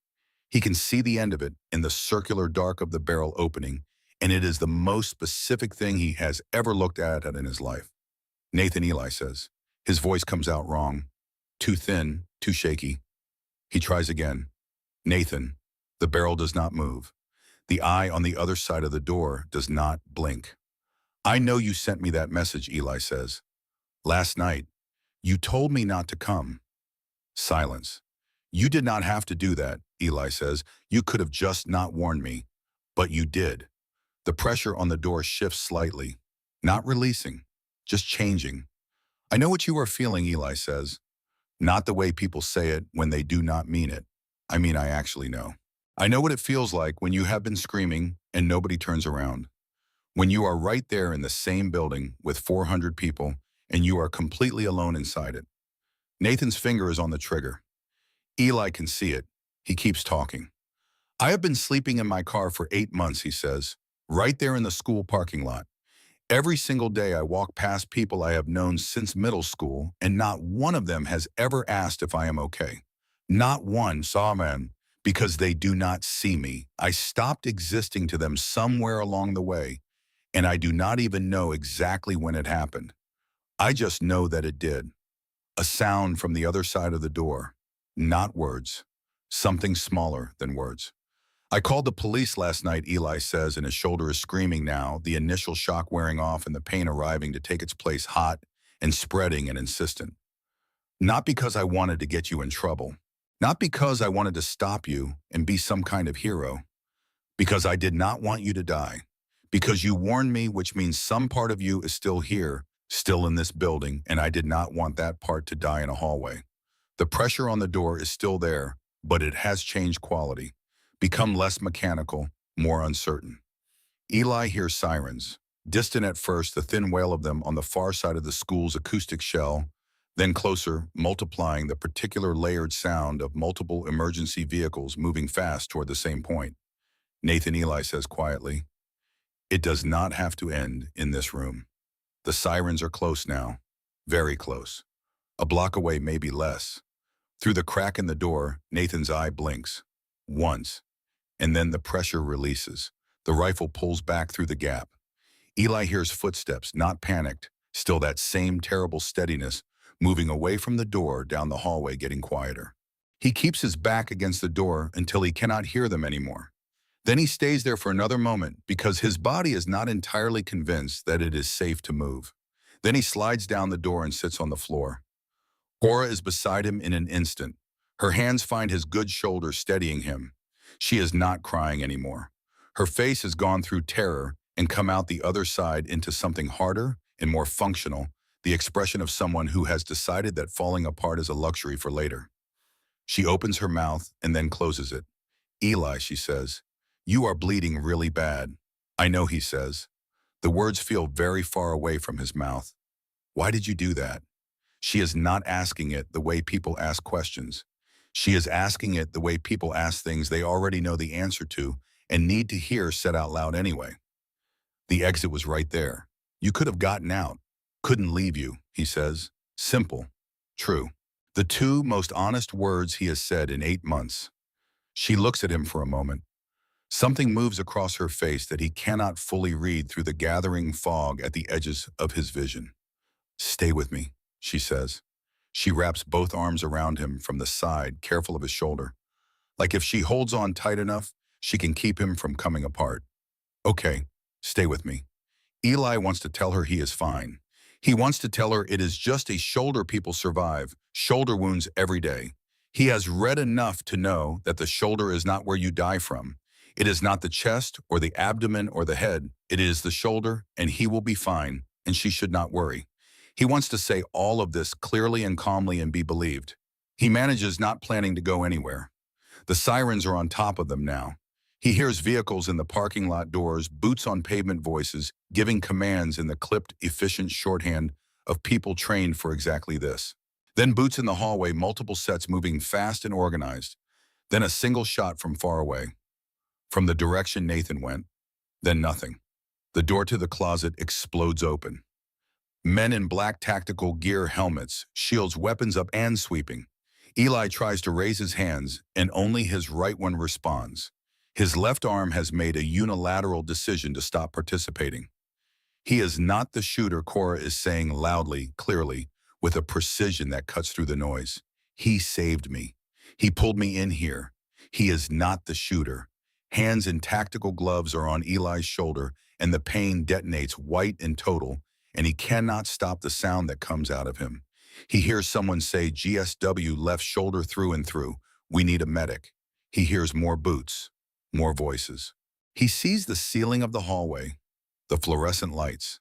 He can see the end of it in the circular dark of the barrel opening, and it is the most specific thing he has ever looked at in his life. "Nathan," Eli says. His voice comes out wrong. Too thin, too shaky. He tries again. "Nathan." The barrel does not move. The eye on the other side of the door does not blink. I know you sent me that message, Eli says. Last night, you told me not to come. Silence. You did not have to do that, Eli says. You could have just not warned me. But you did. The pressure on the door shifts slightly. Not releasing, just changing. I know what you are feeling, Eli says. Not the way people say it when they do not mean it. I mean, I actually know. I know what it feels like when you have been screaming and nobody turns around. When you are right there in the same building with 400 people and you are completely alone inside it. Nathan's finger is on the trigger. Eli can see it. He keeps talking. I have been sleeping in my car for 8 months, he says, right there in the school parking lot. Every single day I walk past people I have known since middle school, and not one of them has ever asked if I am okay. Not one, Sawman, because they do not see me. I stopped existing to them somewhere along the way, and I do not even know exactly when it happened. I just know that it did. A sound from the other side of the door. Not words. Something smaller than words. I called the police last night, Eli says, and his shoulder is screaming now, the initial shock wearing off and the pain arriving to take its place hot and spreading and insistent. Not because I wanted to get you in trouble. Not because I wanted to stop you and be some kind of hero. Because I did not want you to die. Because you warned me, which means some part of you is still here, still in this building, and I did not want that part to die in a hallway. The pressure on the door is still there, but it has changed quality. Become less mechanical, more uncertain. Eli hears sirens. Distant at first, the thin wail of them on the far side of the school's acoustic shell, then closer, multiplying the particular layered sound of multiple emergency vehicles moving fast toward the same point. Nathan, Eli says quietly, it does not have to end in this room. The sirens are close now, very close. A block away, maybe less. Through the crack in the door, Nathan's eye blinks. Once. And then the pressure releases. The rifle pulls back through the gap. Eli hears footsteps, not panicked, still that same terrible steadiness, moving away from the door down the hallway, getting quieter. He keeps his back against the door until he cannot hear them anymore. Then he stays there for another moment because his body is not entirely convinced that it is safe to move. Then he slides down the door and sits on the floor. Cora is beside him in an instant. Her hands find his good shoulder, steadying him. She is not crying anymore. Her face has gone through terror and come out the other side into something harder and more functional, the expression of someone who has decided that falling apart is a luxury for later. She opens her mouth and then closes it. Eli, she says, you are bleeding really bad. I know, he says. The words feel very far away from his mouth. Why did you do that? She is not asking it the way people ask questions. She is asking it the way people ask things they already know the answer to and need to hear said out loud anyway. The exit was right there. You could have gotten out. Couldn't leave you, he says. Simple. True. The two most honest words he has said in 8 months. She looks at him for a moment. Something moves across her face that he cannot fully read through the gathering fog at the edges of his vision. Stay with me, she says. She wraps both arms around him from the side, careful of his shoulder. Like if she holds on tight enough, she can keep him from coming apart. Okay, stay with me. Eli wants to tell her he is fine. He wants to tell her it is just a shoulder people survive, shoulder wounds every day. He has read enough to know that the shoulder is not where you die from. It is not the chest or the abdomen or the head. It is the shoulder, and he will be fine, and she should not worry. He wants to say all of this clearly and calmly and be believed. He manages not planning to go anywhere. The sirens are on top of them now. He hears vehicles in the parking lot doors, boots on pavement voices, giving commands in the clipped, efficient shorthand of people trained for exactly this. Then boots in the hallway, multiple sets moving fast and organized. Then a single shot from far away. From the direction Nathan went. Then nothing. The door to the closet explodes open. Men in black tactical gear, helmets, shields, weapons up and sweeping. Eli tries to raise his hands, and only his right one responds. His left arm has made a unilateral decision to stop participating. He is not the shooter, Cora is saying loudly, clearly, with a precision that cuts through the noise. He saved me. He pulled me in here. He is not the shooter. Hands in tactical gloves are on Eli's shoulder, and the pain detonates white and total, and he cannot stop the sound that comes out of him. He hears someone say, GSW left shoulder through and through. We need a medic. He hears more boots, more voices. He sees the ceiling of the hallway, the fluorescent lights,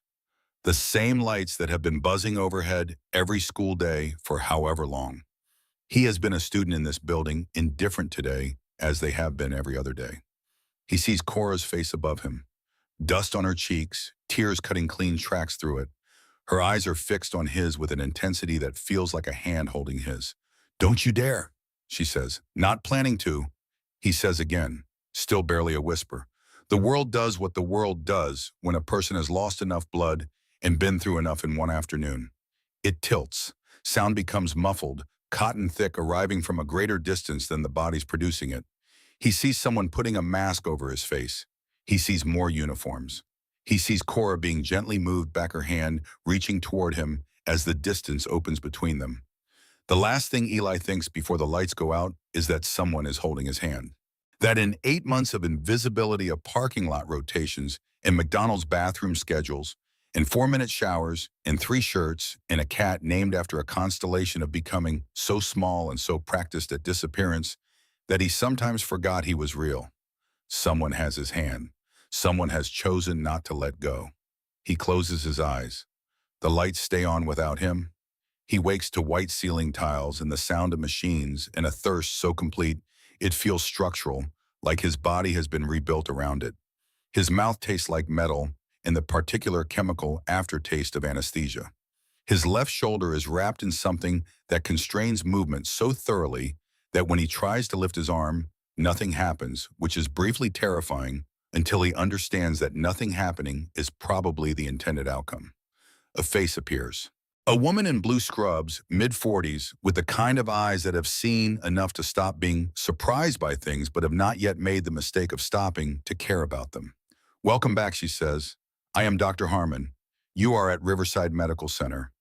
the same lights that have been buzzing overhead every school day for however long. He has been a student in this building, indifferent today, as they have been every other day. He sees Cora's face above him, dust on her cheeks, tears cutting clean tracks through it. Her eyes are fixed on his with an intensity that feels like a hand holding his. Don't you dare, she says. Not planning to, he says again, still barely a whisper. The world does what the world does when a person has lost enough blood and been through enough in one afternoon. It tilts. Sound becomes muffled, cotton thick, arriving from a greater distance than the body's producing it. He sees someone putting a mask over his face. He sees more uniforms. He sees Cora being gently moved back, her hand reaching toward him as the distance opens between them. The last thing Eli thinks before the lights go out is that someone is holding his hand. That in 8 months of invisibility of parking lot rotations and McDonald's bathroom schedules and 4-minute showers and 3 shirts and a cat named after a constellation of becoming so small and so practiced at disappearance that he sometimes forgot he was real. Someone has his hand. Someone has chosen not to let go. He closes his eyes. The lights stay on without him. He wakes to white ceiling tiles and the sound of machines and a thirst so complete it feels structural, like his body has been rebuilt around it. His mouth tastes like metal and the particular chemical aftertaste of anesthesia. His left shoulder is wrapped in something that constrains movement so thoroughly that when he tries to lift his arm, nothing happens, which is briefly terrifying until he understands that nothing happening is probably the intended outcome. A face appears. A woman in blue scrubs, mid-40s, with the kind of eyes that have seen enough to stop being surprised by things but have not yet made the mistake of stopping to care about them. Welcome back, she says. I am Dr. Harmon. You are at Riverside Medical Center.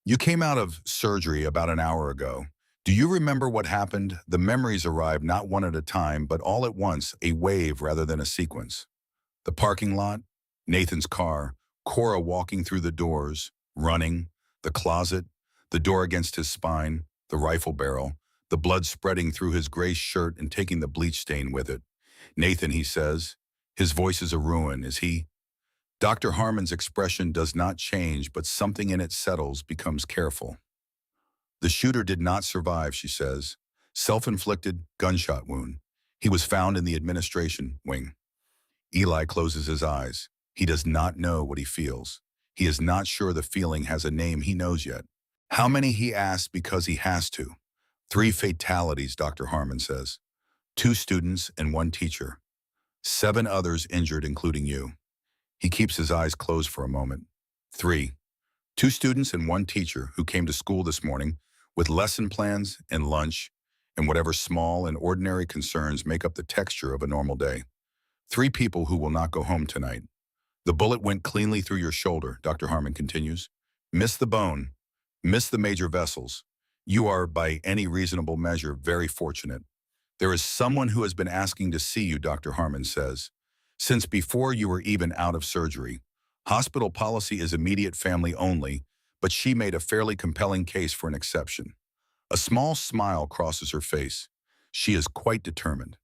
You came out of surgery about an hour ago. Do you remember what happened? The memories arrive not one at a time, but all at once, a wave rather than a sequence. The parking lot, Nathan's car, Cora walking through the doors, running, the closet, the door against his spine, the rifle barrel, the blood spreading through his gray shirt and taking the bleach stain with it. Nathan, he says. His voice is a ruin, is he? Dr. Harmon's expression does not change, but something in it settles, becomes careful. The shooter did not survive, she says. Self-inflicted gunshot wound. He was found in the administration wing. Eli closes his eyes. He does not know what he feels. He is not sure the feeling has a name he knows yet. How many, he asks, because he has to. 3 fatalities, Dr. Harmon says. 2 students and 1 teacher. 7 others injured, including you. He keeps his eyes closed for a moment. 3. 2 students and 1 teacher who came to school this morning with lesson plans and lunch and whatever small and ordinary concerns make up the texture of a normal day. 3 people who will not go home tonight. The bullet went cleanly through your shoulder, Dr. Harmon continues. Missed the bone, missed the major vessels. You are, by any reasonable measure, very fortunate. There is someone who has been asking to see you, Dr. Harmon says, since before you were even out of surgery. Hospital policy is immediate family only, but she made a fairly compelling case for an exception. A small smile crosses her face. She is quite determined.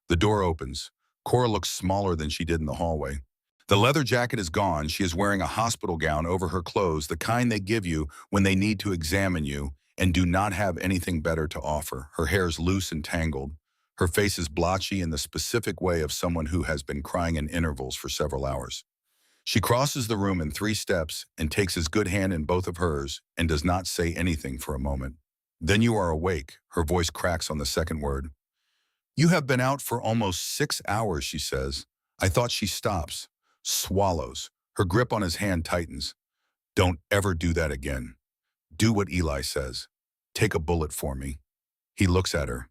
The door opens. Cora looks smaller than she did in the hallway. The leather jacket is gone. She is wearing a hospital gown over her clothes, the kind they give you when they need to examine you and do not have anything better to offer. Her hair is loose and tangled. Her face is blotchy in the specific way of someone who has been crying in intervals for several hours. She crosses the room in 3 steps and takes his good hand in both of hers and does not say anything for a moment. Then you are awake. Her voice cracks on the second word. You have been out for almost 6 hours, she says. I thought. She stops, swallows. Her grip on his hand tightens. Don't ever do that again. Do what Eli says. Take a bullet for me. He looks at her.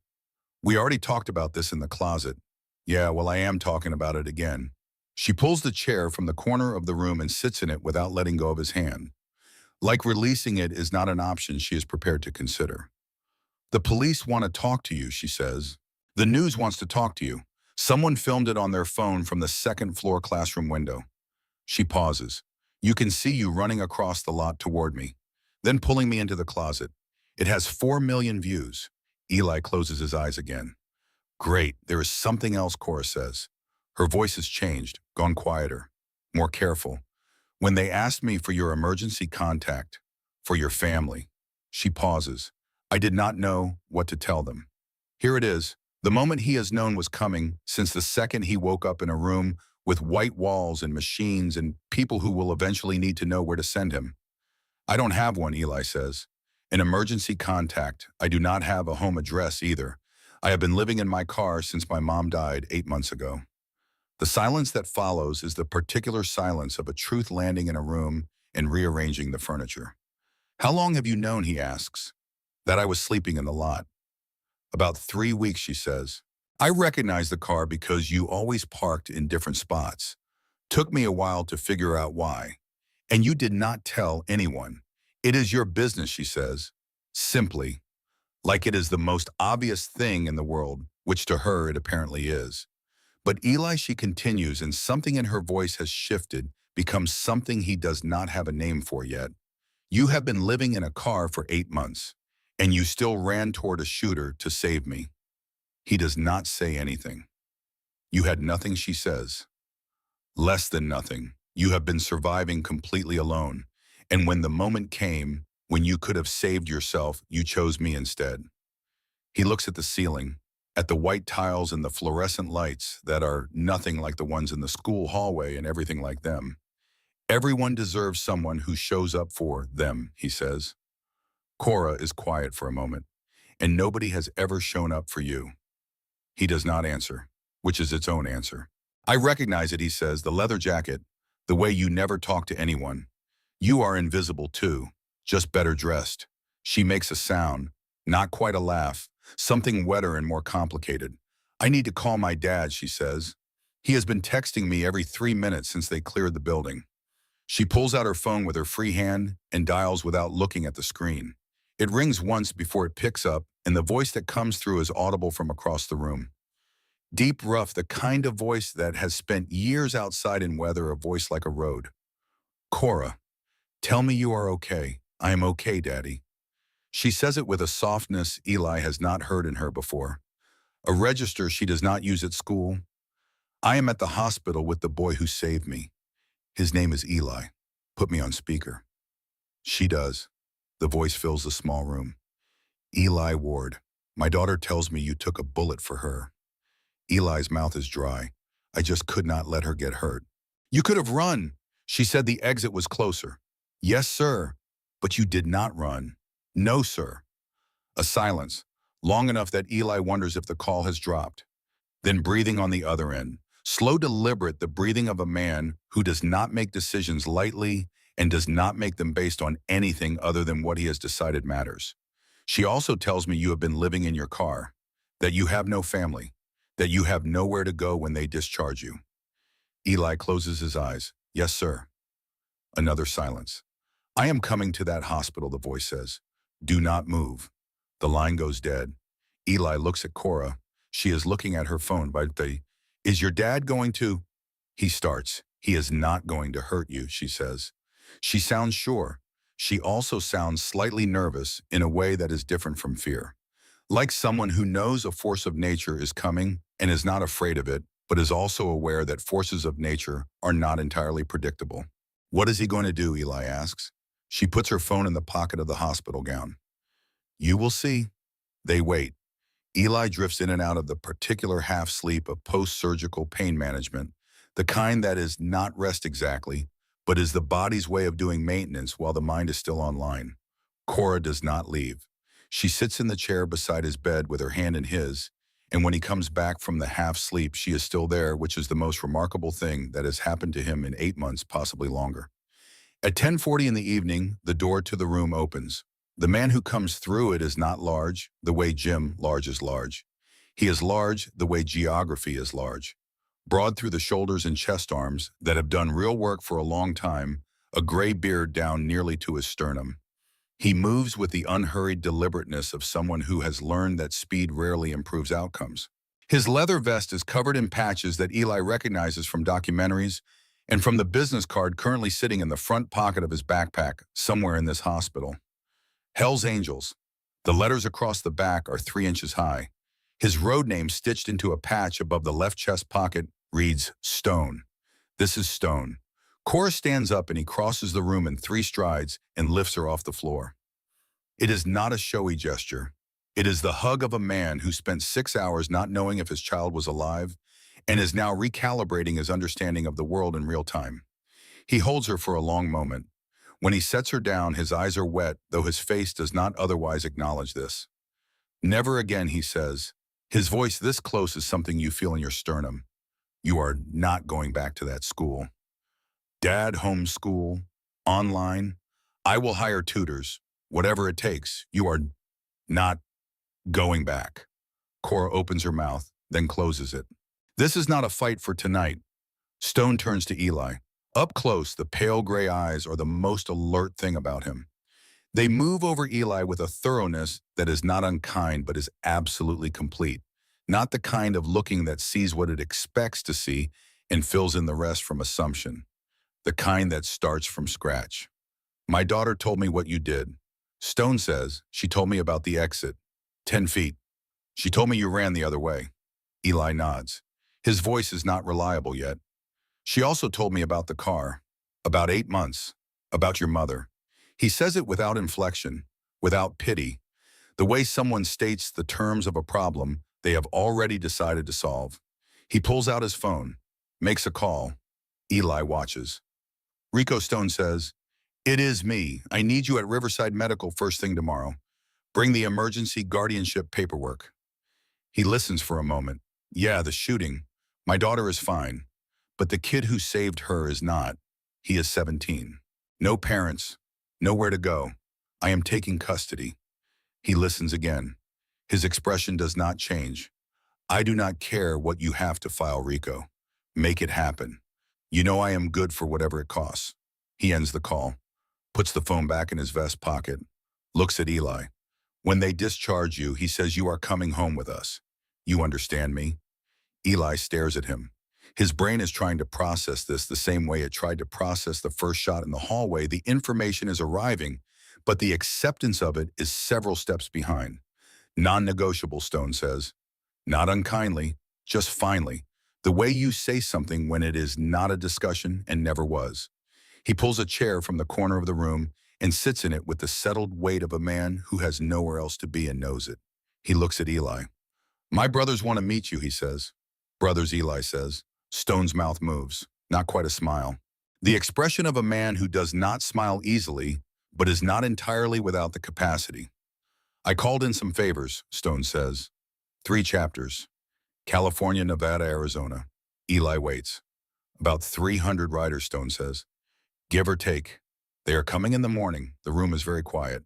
We already talked about this in the closet. Yeah, well, I am talking about it again. She pulls the chair from the corner of the room and sits in it without letting go of his hand. Like releasing it is not an option she is prepared to consider. The police want to talk to you, she says. The news wants to talk to you. Someone filmed it on their phone from the second floor classroom window. She pauses. You can see you running across the lot toward me, then pulling me into the closet. It has 4 million views. Eli closes his eyes again. Great, there is something else, Cora says. Her voice has changed, gone quieter, more careful. When they asked me for your emergency contact, for your family, she pauses. I did not know what to tell them. Here it is. The moment he has known was coming since the second he woke up in a room with white walls and machines and people who will eventually need to know where to send him. I don't have one, Eli says. An emergency contact. I do not have a home address either. I have been living in my car since my mom died 8 months ago. The silence that follows is the particular silence of a truth landing in a room and rearranging the furniture. How long have you known, he asks, that I was sleeping in the lot? About 3 weeks, she says. I recognize the car because you always parked in different spots. Took me a while to figure out why. And you did not tell anyone. It is your business, she says. Simply, like it is the most obvious thing in the world, which to her it apparently is. But Eli, she continues, and something in her voice has shifted, become something he does not have a name for yet. You have been living in a car for 8 months, and you still ran toward a shooter to save me. He does not say anything. You had nothing, she says. Less than nothing. You have been surviving completely alone. And when the moment came, when you could have saved yourself, you chose me instead. He looks at the ceiling, at the white tiles and the fluorescent lights that are nothing like the ones in the school hallway and everything like them. Everyone deserves someone who shows up for them, he says. Cora is quiet for a moment, and nobody has ever shown up for you. He does not answer, which is its own answer. I recognize it, he says, the leather jacket, the way you never talk to anyone. You are invisible too, just better dressed. She makes a sound, not quite a laugh, something wetter and more complicated. I need to call my dad, she says. He has been texting me every 3 minutes since they cleared the building. She pulls out her phone with her free hand and dials without looking at the screen. It rings once before it picks up, and the voice that comes through is audible from across the room. Deep, rough, the kind of voice that has spent years outside in weather, a voice like a road. Cora, tell me you are okay. I am okay, Daddy. She says it with a softness Eli has not heard in her before. A register she does not use at school. I am at the hospital with the boy who saved me. His name is Eli. Put me on speaker. She does. The voice fills the small room. Eli Ward, my daughter tells me you took a bullet for her. Eli's mouth is dry. I just could not let her get hurt. You could have run. She said the exit was closer. Yes, sir. But you did not run. No, sir. A silence, long enough that Eli wonders if the call has dropped. Then breathing on the other end. Slow, deliberate, the breathing of a man who does not make decisions lightly and does not make them based on anything other than what he has decided matters. She also tells me you have been living in your car, that you have no family, that you have nowhere to go when they discharge you. Eli closes his eyes. Yes, sir. Another silence. I am coming to that hospital, the voice says. Do not move. The line goes dead. Eli looks at Cora. She is looking at her phone. Is your dad going to? He starts. He is not going to hurt you, she says. She sounds sure. She also sounds slightly nervous in a way that is different from fear. Like someone who knows a force of nature is coming and is not afraid of it, but is also aware that forces of nature are not entirely predictable. What is he going to do, Eli asks. She puts her phone in the pocket of the hospital gown. You will see. They wait. Eli drifts in and out of the particular half-sleep of post-surgical pain management, the kind that is not rest exactly, but is the body's way of doing maintenance while the mind is still online. Cora does not leave. She sits in the chair beside his bed with her hand in his, and when he comes back from the half-sleep, she is still there, which is the most remarkable thing that has happened to him in 8 months, possibly longer. At 10:40 in the evening, the door to the room opens. The man who comes through it is not large, the way Jim Large is large. He is large the way geography is large. Broad through the shoulders and chest arms that have done real work for a long time, a gray beard down nearly to his sternum. He moves with the unhurried deliberateness of someone who has learned that speed rarely improves outcomes. His leather vest is covered in patches that Eli recognizes from documentaries and from the business card currently sitting in the front pocket of his backpack somewhere in this hospital. Hell's Angels. The letters across the back are 3 inches high. His road name stitched into a patch above the left chest pocket reads Stone. This is Stone. Cora stands up and he crosses the room in 3 strides and lifts her off the floor. It is not a showy gesture. It is the hug of a man who spent 6 hours not knowing if his child was alive and is now recalibrating his understanding of the world in real time. He holds her for a long moment. When he sets her down, his eyes are wet, though his face does not otherwise acknowledge this. Never again, he says. His voice this close is something you feel in your sternum. You are not going back to that school. Dad, homeschool, online. I will hire tutors. Whatever it takes. You are not going back. Cora opens her mouth, then closes it. This is not a fight for tonight. Stone turns to Eli. Up close, the pale gray eyes are the most alert thing about him. They move over Eli with a thoroughness that is not unkind but is absolutely complete. Not the kind of looking that sees what it expects to see and fills in the rest from assumption. The kind that starts from scratch. My daughter told me what you did. Stone says she told me about the exit. 10 feet. She told me you ran the other way. Eli nods. His voice is not reliable yet. She also told me about the car. About 8 months. About your mother. He says it without inflection, without pity. The way someone states the terms of a problem they have already decided to solve. He pulls out his phone, makes a call. Eli watches. Rico Stone says, "It is me. I need you at Riverside Medical first thing tomorrow. Bring the emergency guardianship paperwork." He listens for a moment. Yeah, the shooting. My daughter is fine. But the kid who saved her is not. He is 17. No parents. Nowhere to go. I am taking custody. He listens again. His expression does not change. I do not care what you have to file, Rico. Make it happen. You know I am good for whatever it costs. He ends the call, puts the phone back in his vest pocket, looks at Eli. When they discharge you, he says you are coming home with us. You understand me? Eli stares at him. His brain is trying to process this the same way it tried to process the first shot in the hallway. The information is arriving, but the acceptance of it is several steps behind. Non-negotiable, Stone says. Not unkindly, just finally. The way you say something when it is not a discussion and never was. He pulls a chair from the corner of the room and sits in it with the settled weight of a man who has nowhere else to be and knows it. He looks at Eli. My brothers want to meet you, he says. Brothers, Eli says. Stone's mouth moves, not quite a smile. The expression of a man who does not smile easily, but is not entirely without the capacity. I called in some favors, Stone says. 3 chapters. California, Nevada, Arizona. Eli waits. About 300 riders, Stone says. Give or take. They are coming in the morning. The room is very quiet.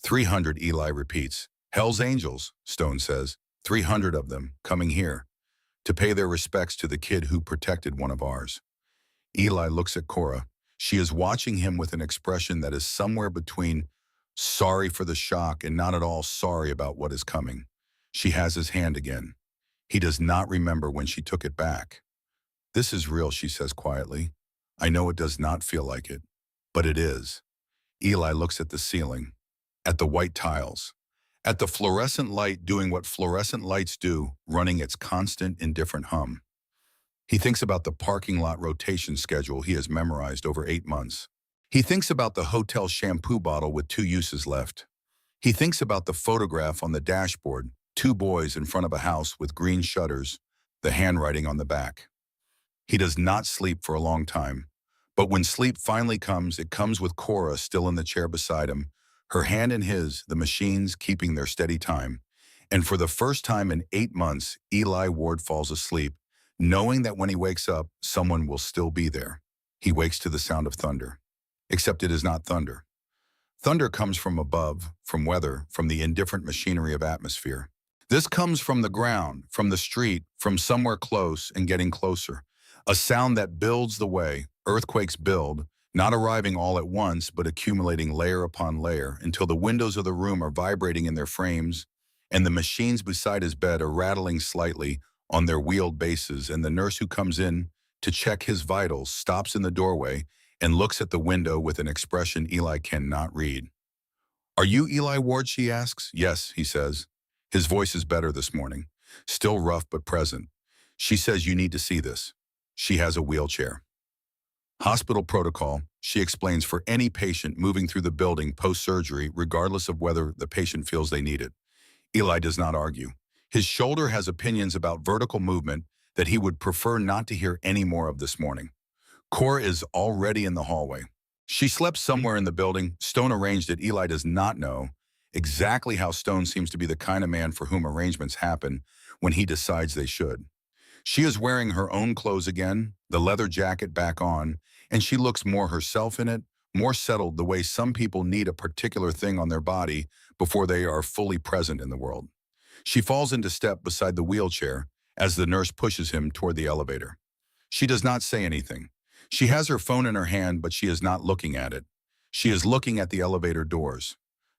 300, Eli repeats. Hell's Angels, Stone says. 300 of them coming here to pay their respects to the kid who protected one of ours. Eli looks at Cora. She is watching him with an expression that is somewhere between sorry for the shock and not at all sorry about what is coming. She has his hand again. He does not remember when she took it back. This is real, she says quietly. I know it does not feel like it, but it is. Eli looks at the ceiling, at the white tiles, at the fluorescent light doing what fluorescent lights do, running its constant, indifferent hum. He thinks about the parking lot rotation schedule he has memorized over 8 months. He thinks about the hotel shampoo bottle with 2 uses left. He thinks about the photograph on the dashboard, 2 boys in front of a house with green shutters, the handwriting on the back. He does not sleep for a long time, but when sleep finally comes, it comes with Cora still in the chair beside him, her hand in his, the machines keeping their steady time. And for the first time in 8 months, Eli Ward falls asleep, knowing that when he wakes up, someone will still be there. He wakes to the sound of thunder. Except it is not thunder. Thunder comes from above, from weather, from the indifferent machinery of atmosphere. This comes from the ground, from the street, from somewhere close and getting closer. A sound that builds the way. Earthquakes build, not arriving all at once, but accumulating layer upon layer until the windows of the room are vibrating in their frames and the machines beside his bed are rattling slightly on their wheeled bases, and the nurse who comes in to check his vitals stops in the doorway and looks at the window with an expression Eli cannot read. "Are you Eli Ward?" she asks. "Yes," he says. His voice is better this morning, still rough but present. She says, "You need to see this." She has a wheelchair. Hospital protocol, she explains, for any patient moving through the building post-surgery, regardless of whether the patient feels they need it. Eli does not argue. His shoulder has opinions about vertical movement that he would prefer not to hear any more of this morning. Cora is already in the hallway. She slept somewhere in the building. Stone arranged it. Eli does not know exactly how. Stone seems to be the kind of man for whom arrangements happen when he decides they should. She is wearing her own clothes again, the leather jacket back on, and she looks more herself in it, more settled, the way some people need a particular thing on their body before they are fully present in the world. She falls into step beside the wheelchair as the nurse pushes him toward the elevator. She does not say anything. She has her phone in her hand, but she is not looking at it. She is looking at the elevator doors.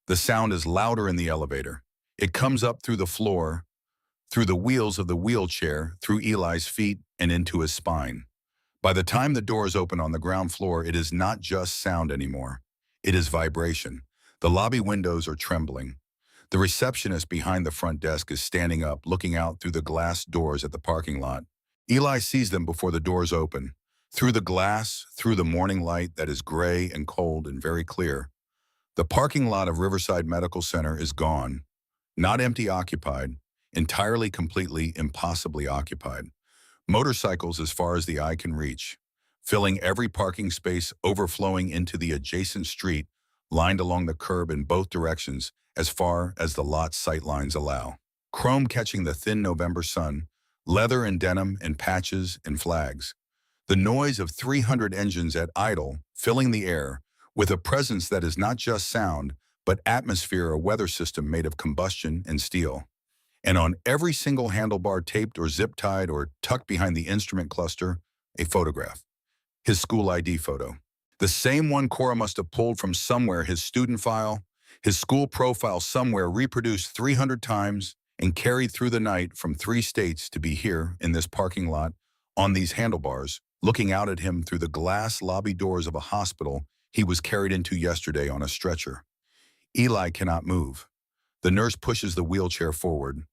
The sound is louder in the elevator. It comes up through the floor, through the wheels of the wheelchair, through Eli's feet, and into his spine. By the time the doors open on the ground floor, it is not just sound anymore. It is vibration. The lobby windows are trembling. The receptionist behind the front desk is standing up, looking out through the glass doors at the parking lot. Eli sees them before the doors open. Through the glass, through the morning light that is gray and cold and very clear. The parking lot of Riverside Medical Center is gone. Not empty, occupied. Entirely, completely, impossibly occupied. Motorcycles as far as the eye can reach, filling every parking space, overflowing into the adjacent street, lined along the curb in both directions as far as the lot's sight lines allow. Chrome catching the thin November sun, leather and denim and patches and flags. The noise of 300 engines at idle, filling the air, with a presence that is not just sound, but atmosphere, a weather system made of combustion and steel. And on every single handlebar, taped or zip-tied or tucked behind the instrument cluster, a photograph. His school ID photo. The same one Cora must have pulled from somewhere, his student file, his school profile somewhere, reproduced 300 times and carried through the night from 3 states to be here in this parking lot, on these handlebars, looking out at him through the glass lobby doors of a hospital he was carried into yesterday on a stretcher. Eli cannot move. The nurse pushes the wheelchair forward.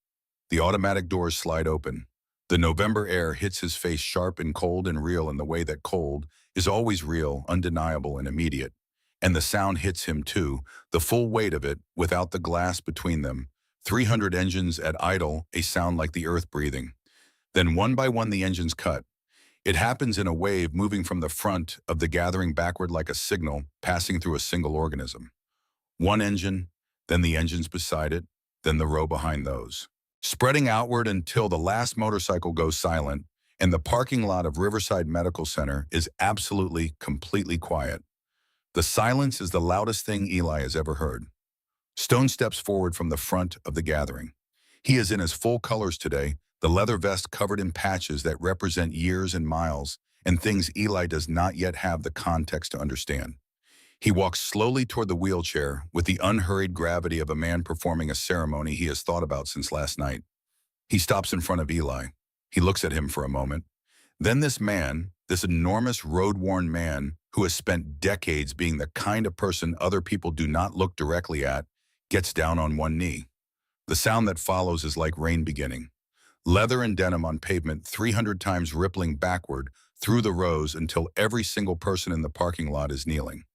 The automatic doors slide open. The November air hits his face, sharp and cold and real in the way that cold is always real, undeniable and immediate. And the sound hits him too, the full weight of it, without the glass between them. 300 engines at idle, a sound like the earth breathing. Then one by one the engines cut. It happens in a wave, moving from the front of the gathering backward like a signal, passing through a single organism. One engine, then the engines beside it, then the row behind those. Spreading outward until the last motorcycle goes silent, and the parking lot of Riverside Medical Center is absolutely, completely quiet. The silence is the loudest thing Eli has ever heard. Stone steps forward from the front of the gathering. He is in his full colors today, the leather vest covered in patches that represent years and miles, and things Eli does not yet have the context to understand. He walks slowly toward the wheelchair with the unhurried gravity of a man performing a ceremony he has thought about since last night. He stops in front of Eli. He looks at him for a moment. Then this man, this enormous road-worn man who has spent decades being the kind of person other people do not look directly at, gets down on one knee. The sound that follows is like rain beginning. Leather and denim on pavement 300 times, rippling backward through the rows until every single person in the parking lot is kneeling.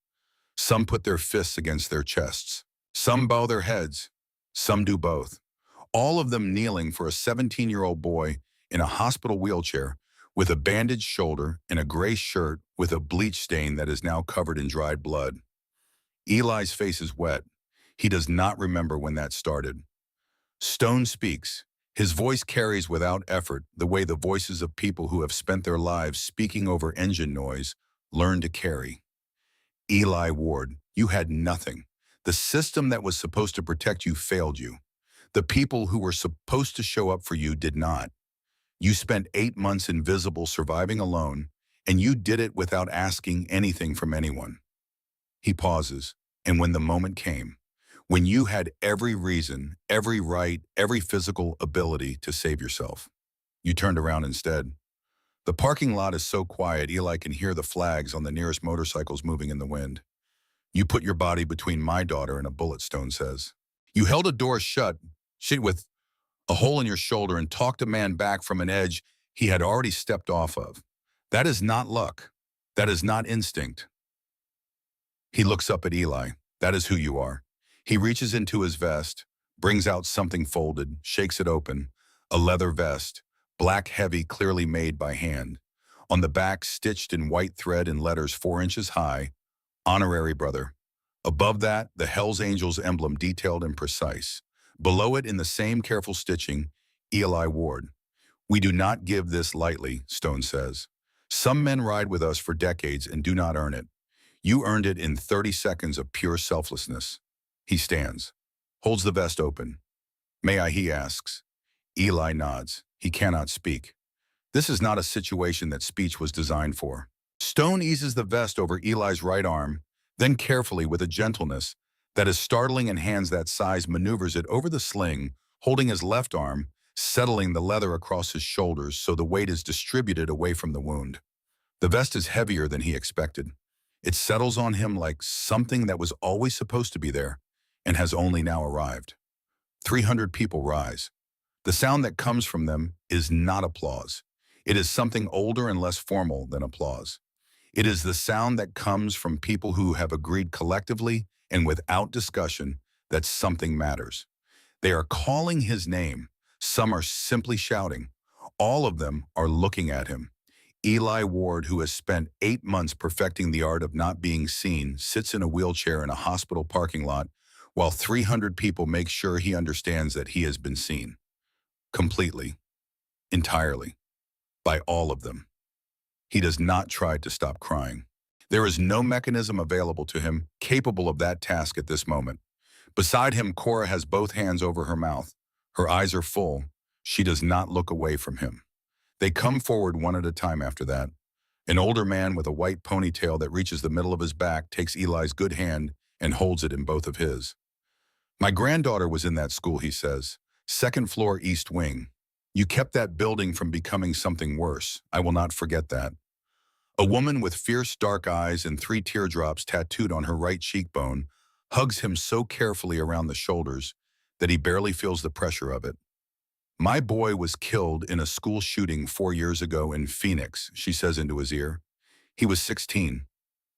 Some put their fists against their chests. Some bow their heads. Some do both. All of them kneeling for a 17-year-old boy in a hospital wheelchair with a bandaged shoulder and a gray shirt with a bleach stain that is now covered in dried blood. Eli's face is wet. He does not remember when that started. Stone speaks. His voice carries without effort the way the voices of people who have spent their lives speaking over engine noise learn to carry. Eli Ward, you had nothing. The system that was supposed to protect you failed you. The people who were supposed to show up for you did not. You spent 8 months invisible, surviving alone, and you did it without asking anything from anyone. He pauses, and when the moment came, when you had every reason, every right, every physical ability to save yourself. You turned around instead. The parking lot is so quiet, Eli can hear the flags on the nearest motorcycles moving in the wind. You put your body between my daughter and a bullet, Stone says. You held a door shut, with a hole in your shoulder, and talked a man back from an edge he had already stepped off of. That is not luck. That is not instinct. He looks up at Eli. That is who you are. He reaches into his vest, brings out something folded, shakes it open. A leather vest, black heavy, clearly made by hand. On the back, stitched in white thread in letters 4 inches high, honorary brother. Above that, the Hells Angels emblem detailed and precise. Below it, in the same careful stitching, Eli Ward. We do not give this lightly, Stone says. Some men ride with us for decades and do not earn it. You earned it in 30 seconds of pure selflessness. He stands, holds the vest open. May I, he asks. Eli nods. He cannot speak. This is not a situation that speech was designed for. Stone eases the vest over Eli's right arm, then carefully, with a gentleness that is startling and hands that size, maneuvers it over the sling, holding his left arm, settling the leather across his shoulders so the weight is distributed away from the wound. The vest is heavier than he expected. It settles on him like something that was always supposed to be there and has only now arrived. 300 people rise. The sound that comes from them is not applause. It is something older and less formal than applause. It is the sound that comes from people who have agreed collectively and without discussion that something matters. They are calling his name. Some are simply shouting. All of them are looking at him. Eli Ward, who has spent 8 months perfecting the art of not being seen, sits in a wheelchair in a hospital parking lot while 300 people make sure he understands that he has been seen. Completely. Entirely. By all of them. He does not try to stop crying. There is no mechanism available to him capable of that task at this moment. Beside him, Cora has both hands over her mouth. Her eyes are full. She does not look away from him. They come forward one at a time after that. An older man with a white ponytail that reaches the middle of his back takes Eli's good hand and holds it in both of his. My granddaughter was in that school, he says. 2nd floor East Wing. You kept that building from becoming something worse. I will not forget that. A woman with fierce dark eyes and 3 teardrops tattooed on her right cheekbone hugs him so carefully around the shoulders that he barely feels the pressure of it. My boy was killed in a school shooting 4 years ago in Phoenix, she says into his ear. He was 16.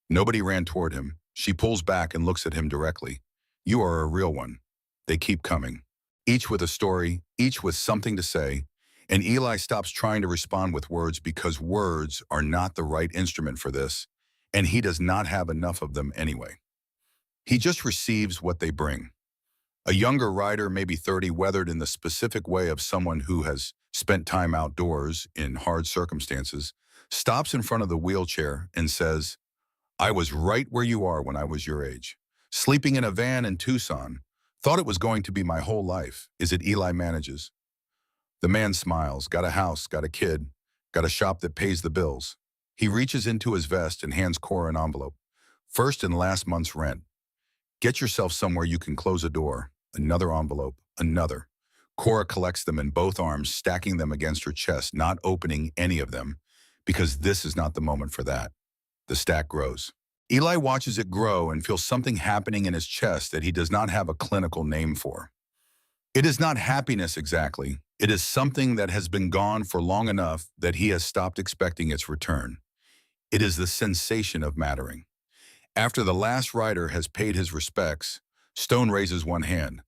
Nobody ran toward him. She pulls back and looks at him directly. You are a real one. They keep coming. Each with a story, each with something to say, and Eli stops trying to respond with words because words are not the right instrument for this, and he does not have enough of them anyway. He just receives what they bring. A younger rider, maybe 30, weathered in the specific way of someone who has spent time outdoors in hard circumstances, stops in front of the wheelchair and says, I was right where you are when I was your age. Sleeping in a van in Tucson. Thought it was going to be my whole life. Is it Eli manages? The man smiles. Got a house, got a kid, got a shop that pays the bills. He reaches into his vest and hands Cora an envelope. First and last month's rent. Get yourself somewhere you can close a door. Another envelope. Another. Cora collects them in both arms, stacking them against her chest, not opening any of them, because this is not the moment for that. The stack grows. Eli watches it grow and feels something happening in his chest that he does not have a clinical name for. It is not happiness exactly. It is something that has been gone for long enough that he has stopped expecting its return. It is the sensation of mattering. After the last rider has paid his respects, Stone raises one hand.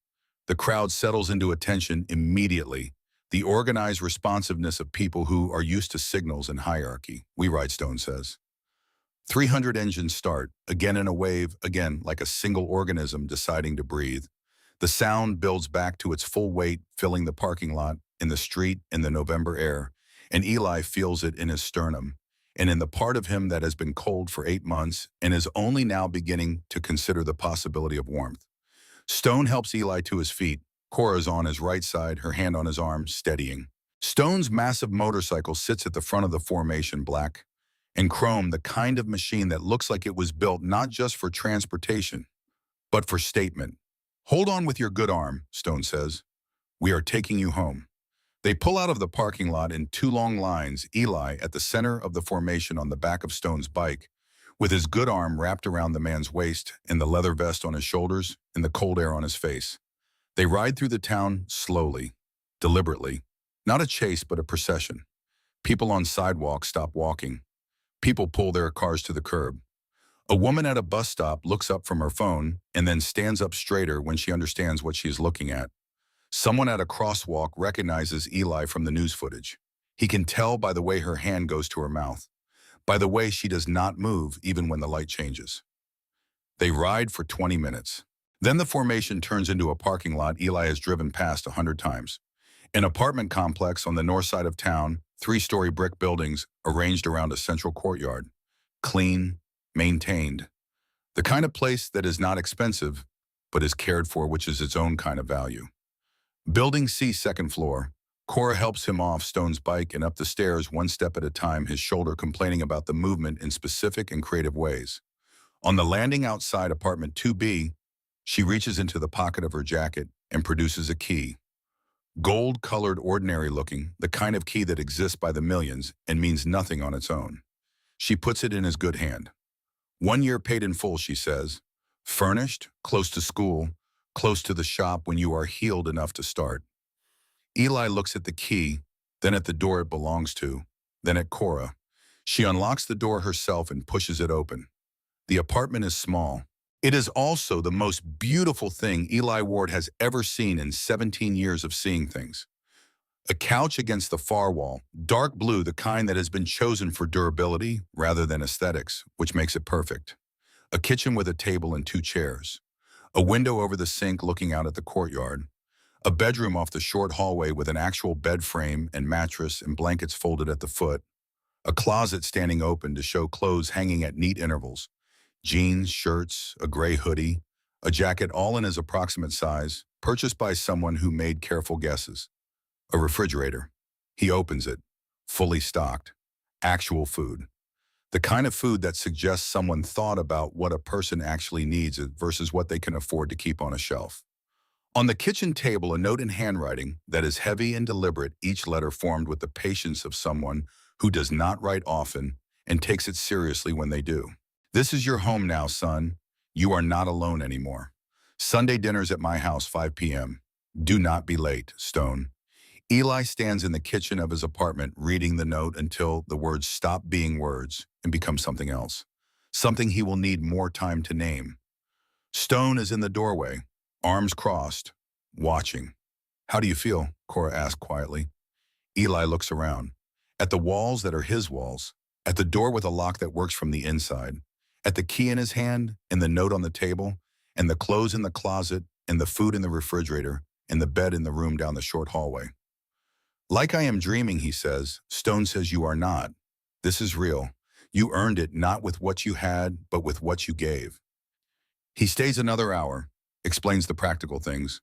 The crowd settles into attention immediately. The organized responsiveness of people who are used to signals and hierarchy, we ride, Stone says. 300 engines start, again in a wave, again like a single organism deciding to breathe. The sound builds back to its full weight, filling the parking lot, in the street, in the November air, and Eli feels it in his sternum, and in the part of him that has been cold for 8 months and is only now beginning to consider the possibility of warmth. Stone helps Eli to his feet. Cora's on his right side, her hand on his arm, steadying. Stone's massive motorcycle sits at the front of the formation, black and chrome, the kind of machine that looks like it was built not just for transportation, but for statement. Hold on with your good arm, Stone says. We are taking you home. They pull out of the parking lot in two long lines, Eli at the center of the formation on the back of Stone's bike, with his good arm wrapped around the man's waist and the leather vest on his shoulders and the cold air on his face. They ride through the town slowly, deliberately. Not a chase, but a procession. People on sidewalks stop walking. People pull their cars to the curb. A woman at a bus stop looks up from her phone and then stands up straighter when she understands what she is looking at. Someone at a crosswalk recognizes Eli from the news footage. He can tell by the way her hand goes to her mouth, by the way she does not move even when the light changes. They ride for 20 minutes. Then the formation turns into a parking lot Eli has driven past 100 times. An apartment complex on the north side of town, three-story brick buildings arranged around a central courtyard. Clean, maintained. The kind of place that is not expensive, but is cared for, which is its own kind of value. Building C, second floor. Cora helps him off Stone's bike and up the stairs one step at a time, his shoulder complaining about the movement in specific and creative ways. On the landing outside apartment 2B, she reaches into the pocket of her jacket and produces a key. Gold-colored, ordinary-looking, the kind of key that exists by the millions and means nothing on its own. She puts it in his good hand. 1 year paid in full, she says. Furnished, close to school, close to the shop when you are healed enough to start. Eli looks at the key, then at the door it belongs to, then at Cora. She unlocks the door herself and pushes it open. The apartment is small. It is also the most beautiful thing Eli Ward has ever seen in 17 years of seeing things. A couch against the far wall, dark blue, the kind that has been chosen for durability rather than aesthetics, which makes it perfect. A kitchen with a table and two chairs. A window over the sink looking out at the courtyard. A bedroom off the short hallway with an actual bed frame and mattress and blankets folded at the foot. A closet standing open to show clothes hanging at neat intervals. Jeans, shirts, a gray hoodie, a jacket all in his approximate size, purchased by someone who made careful guesses. A refrigerator. He opens it. Fully stocked. Actual food. The kind of food that suggests someone thought about what a person actually needs versus what they can afford to keep on a shelf. On the kitchen table, a note in handwriting that is heavy and deliberate, each letter formed with the patience of someone who does not write often and takes it seriously when they do. This is your home now, son. You are not alone anymore. Sunday dinner's at my house, 5 p.m. Do not be late, Stone. Eli stands in the kitchen of his apartment reading the note until the words stop being words and become something else. Something he will need more time to name. Stone is in the doorway, arms crossed, watching. How do you feel? Cora asked quietly. Eli looks around. At the walls that are his walls. At the door with a lock that works from the inside. At the key in his hand, and the note on the table, and the clothes in the closet, and the food in the refrigerator, and the bed in the room down the short hallway. Like I am dreaming, he says. Stone says you are not. This is real. You earned it not with what you had, but with what you gave. He stays another hour, explains the practical things.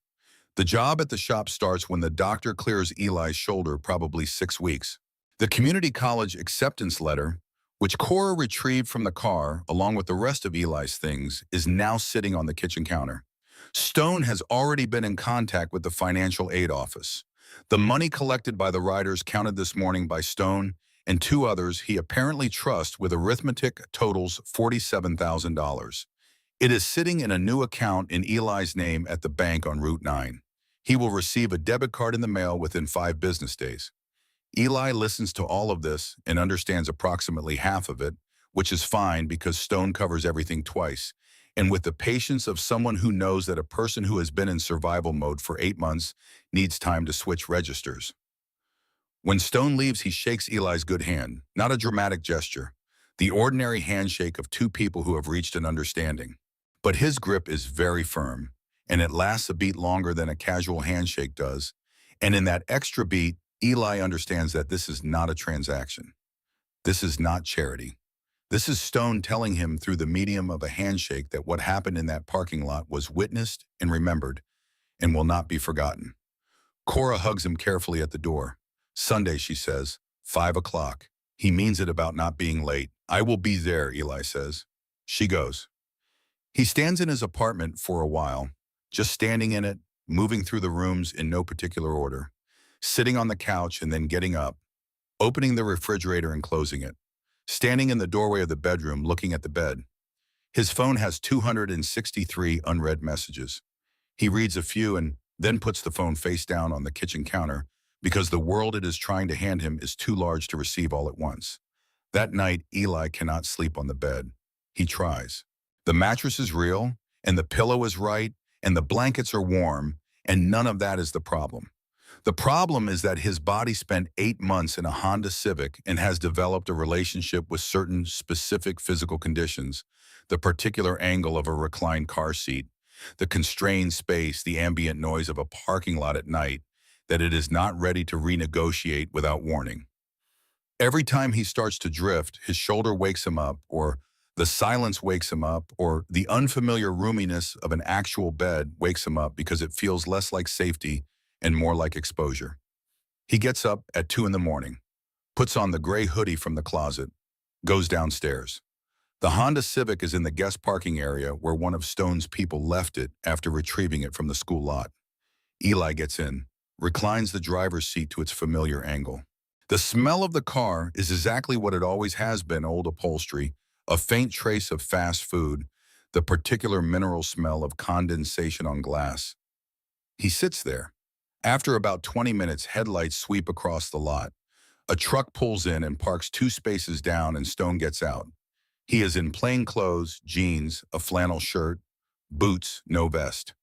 The job at the shop starts when the doctor clears Eli's shoulder, probably 6 weeks. The community college acceptance letter, which Cora retrieved from the car along with the rest of Eli's things, is now sitting on the kitchen counter. Stone has already been in contact with the financial aid office. The money collected by the riders counted this morning by Stone and 2 others he apparently trusts with arithmetic totals $47,000. It is sitting in a new account in Eli's name at the bank on Route 9. He will receive a debit card in the mail within 5 business days. Eli listens to all of this and understands approximately half of it, which is fine because Stone covers everything twice, and with the patience of someone who knows that a person who has been in survival mode for 8 months needs time to switch registers. When Stone leaves, he shakes Eli's good hand, not a dramatic gesture, the ordinary handshake of 2 people who have reached an understanding. But his grip is very firm, and it lasts a beat longer than a casual handshake does, and in that extra beat, Eli understands that this is not a transaction. This is not charity. This is Stone telling him through the medium of a handshake that what happened in that parking lot was witnessed and remembered and will not be forgotten. Cora hugs him carefully at the door. Sunday, she says, 5 o'clock. He means it about not being late. I will be there, Eli says. She goes. He stands in his apartment for a while, just standing in it, moving through the rooms in no particular order, sitting on the couch and then getting up, opening the refrigerator and closing it, standing in the doorway of the bedroom looking at the bed. His phone has 263 unread messages. He reads a few and then puts the phone face down on the kitchen counter because the world it is trying to hand him is too large to receive all at once. That night, Eli cannot sleep on the bed. He tries. The mattress is real, and the pillow is right, and the blankets are warm, and none of that is the problem. The problem is that his body spent 8 months in a Honda Civic and has developed a relationship with certain specific physical conditions, the particular angle of a reclined car seat, the constrained space, the ambient noise of a parking lot at night, that it is not ready to renegotiate without warning. Every time he starts to drift, his shoulder wakes him up, or the silence wakes him up, or the unfamiliar roominess of an actual bed wakes him up because it feels less like safety and more like exposure. He gets up at 2 in the morning, puts on the gray hoodie from the closet, goes downstairs. The Honda Civic is in the guest parking area where one of Stone's people left it after retrieving it from the school lot. Eli gets in, reclines the driver's seat to its familiar angle. The smell of the car is exactly what it always has been: old upholstery, a faint trace of fast food, the particular mineral smell of condensation on glass. He sits there. After about 20 minutes, headlights sweep across the lot. A truck pulls in and parks 2 spaces down, and Stone gets out. He is in plain clothes, jeans, a flannel shirt, boots, no vest.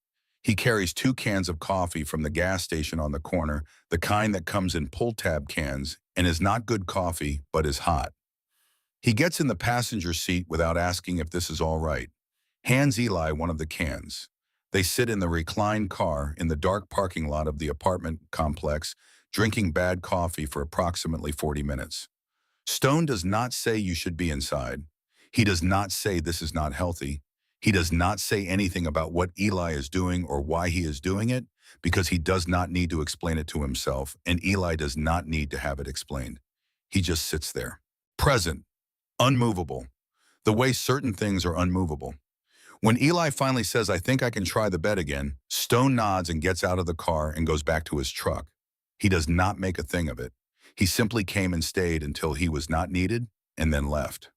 He carries 2 cans of coffee from the gas station on the corner, the kind that comes in pull-tab cans and is not good coffee but is hot. He gets in the passenger seat without asking if this is all right. Hands Eli one of the cans. They sit in the reclined car in the dark parking lot of the apartment complex, drinking bad coffee for approximately 40 minutes. Stone does not say you should be inside. He does not say this is not healthy. He does not say anything about what Eli is doing or why he is doing it, because he does not need to explain it to himself, and Eli does not need to have it explained. He just sits there, present, unmovable, the way certain things are unmovable. When Eli finally says, "I think I can try the bed again," Stone nods and gets out of the car and goes back to his truck. He does not make a thing of it. He simply came and stayed until he was not needed and then left.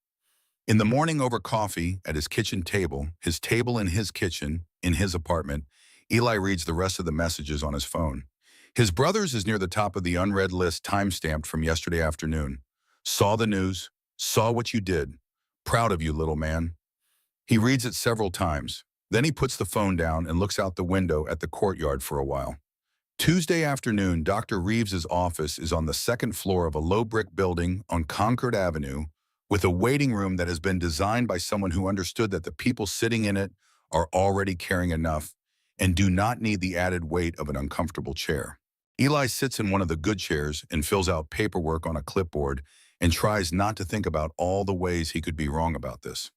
In the morning, over coffee at his kitchen table, his table in his kitchen, in his apartment, Eli reads the rest of the messages on his phone. His brother's is near the top of the unread list, time-stamped from yesterday afternoon. "Saw the news. Saw what you did. Proud of you, little man." He reads it several times. Then he puts the phone down and looks out the window at the courtyard for a while. Tuesday afternoon, Dr. Reeves's office is on the second floor of a low brick building on Concord Avenue, with a waiting room that has been designed by someone who understood that the people sitting in it are already caring enough and do not need the added weight of an uncomfortable chair. Eli sits in one of the good chairs and fills out paperwork on a clipboard and tries not to think about all the ways he could be wrong about this.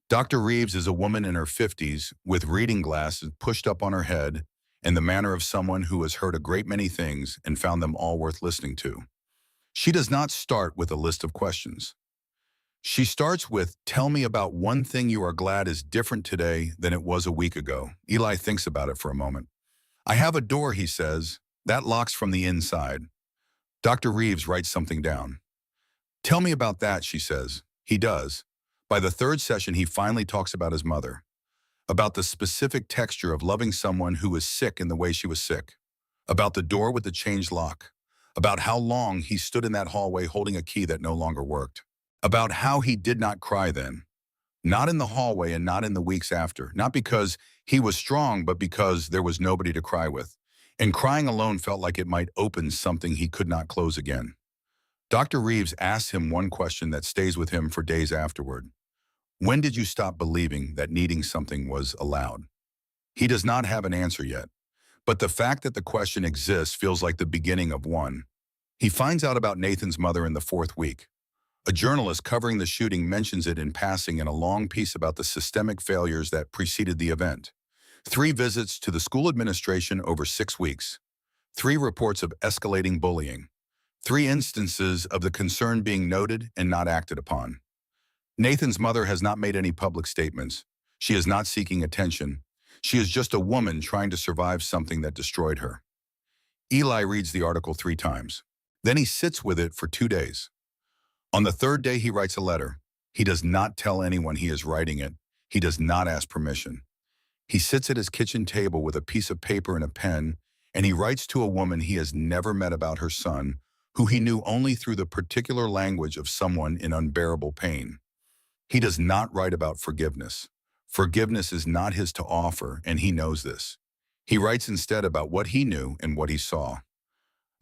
Dr. Reeves is a woman in her 50s with reading glasses pushed up on her head and the manner of someone who has heard a great many things and found them all worth listening to. She does not start with a list of questions. She starts with, "Tell me about one thing you are glad is different today than it was a week ago." Eli thinks about it for a moment. "I have a door," he says, "that locks from the inside." Dr. Reeves writes something down. "Tell me about that," she says. He does. By the 3rd session, he finally talks about his mother, about the specific texture of loving someone who was sick in the way she was sick, about the door with the changed lock, about how long he stood in that hallway holding a key that no longer worked, about how he did not cry then, not in the hallway and not in the weeks after, not because he was strong, but because there was nobody to cry with, and crying alone felt like it might open something he could not close again. Dr. Reeves asks him one question that stays with him for days afterward. When did you stop believing that needing something was allowed? He does not have an answer yet, but the fact that the question exists feels like the beginning of one. He finds out about Nathan's mother in the 4th week. A journalist covering the shooting mentions it in passing in a long piece about the systemic failures that preceded the event. 3 visits to the school administration over 6 weeks. 3 reports of escalating bullying. 3 instances of the concern being noted and not acted upon. Nathan's mother has not made any public statements. She is not seeking attention. She is just a woman trying to survive something that destroyed her. Eli reads the article 3 times. Then he sits with it for 2 days. On the third day, he writes a letter. He does not tell anyone he is writing it. He does not ask permission. He sits at his kitchen table with a piece of paper and a pen, and he writes to a woman he has never met about her son, who he knew only through the particular language of someone in unbearable pain. He does not write about forgiveness. Forgiveness is not his to offer, and he knows this. He writes instead about what he knew and what he saw.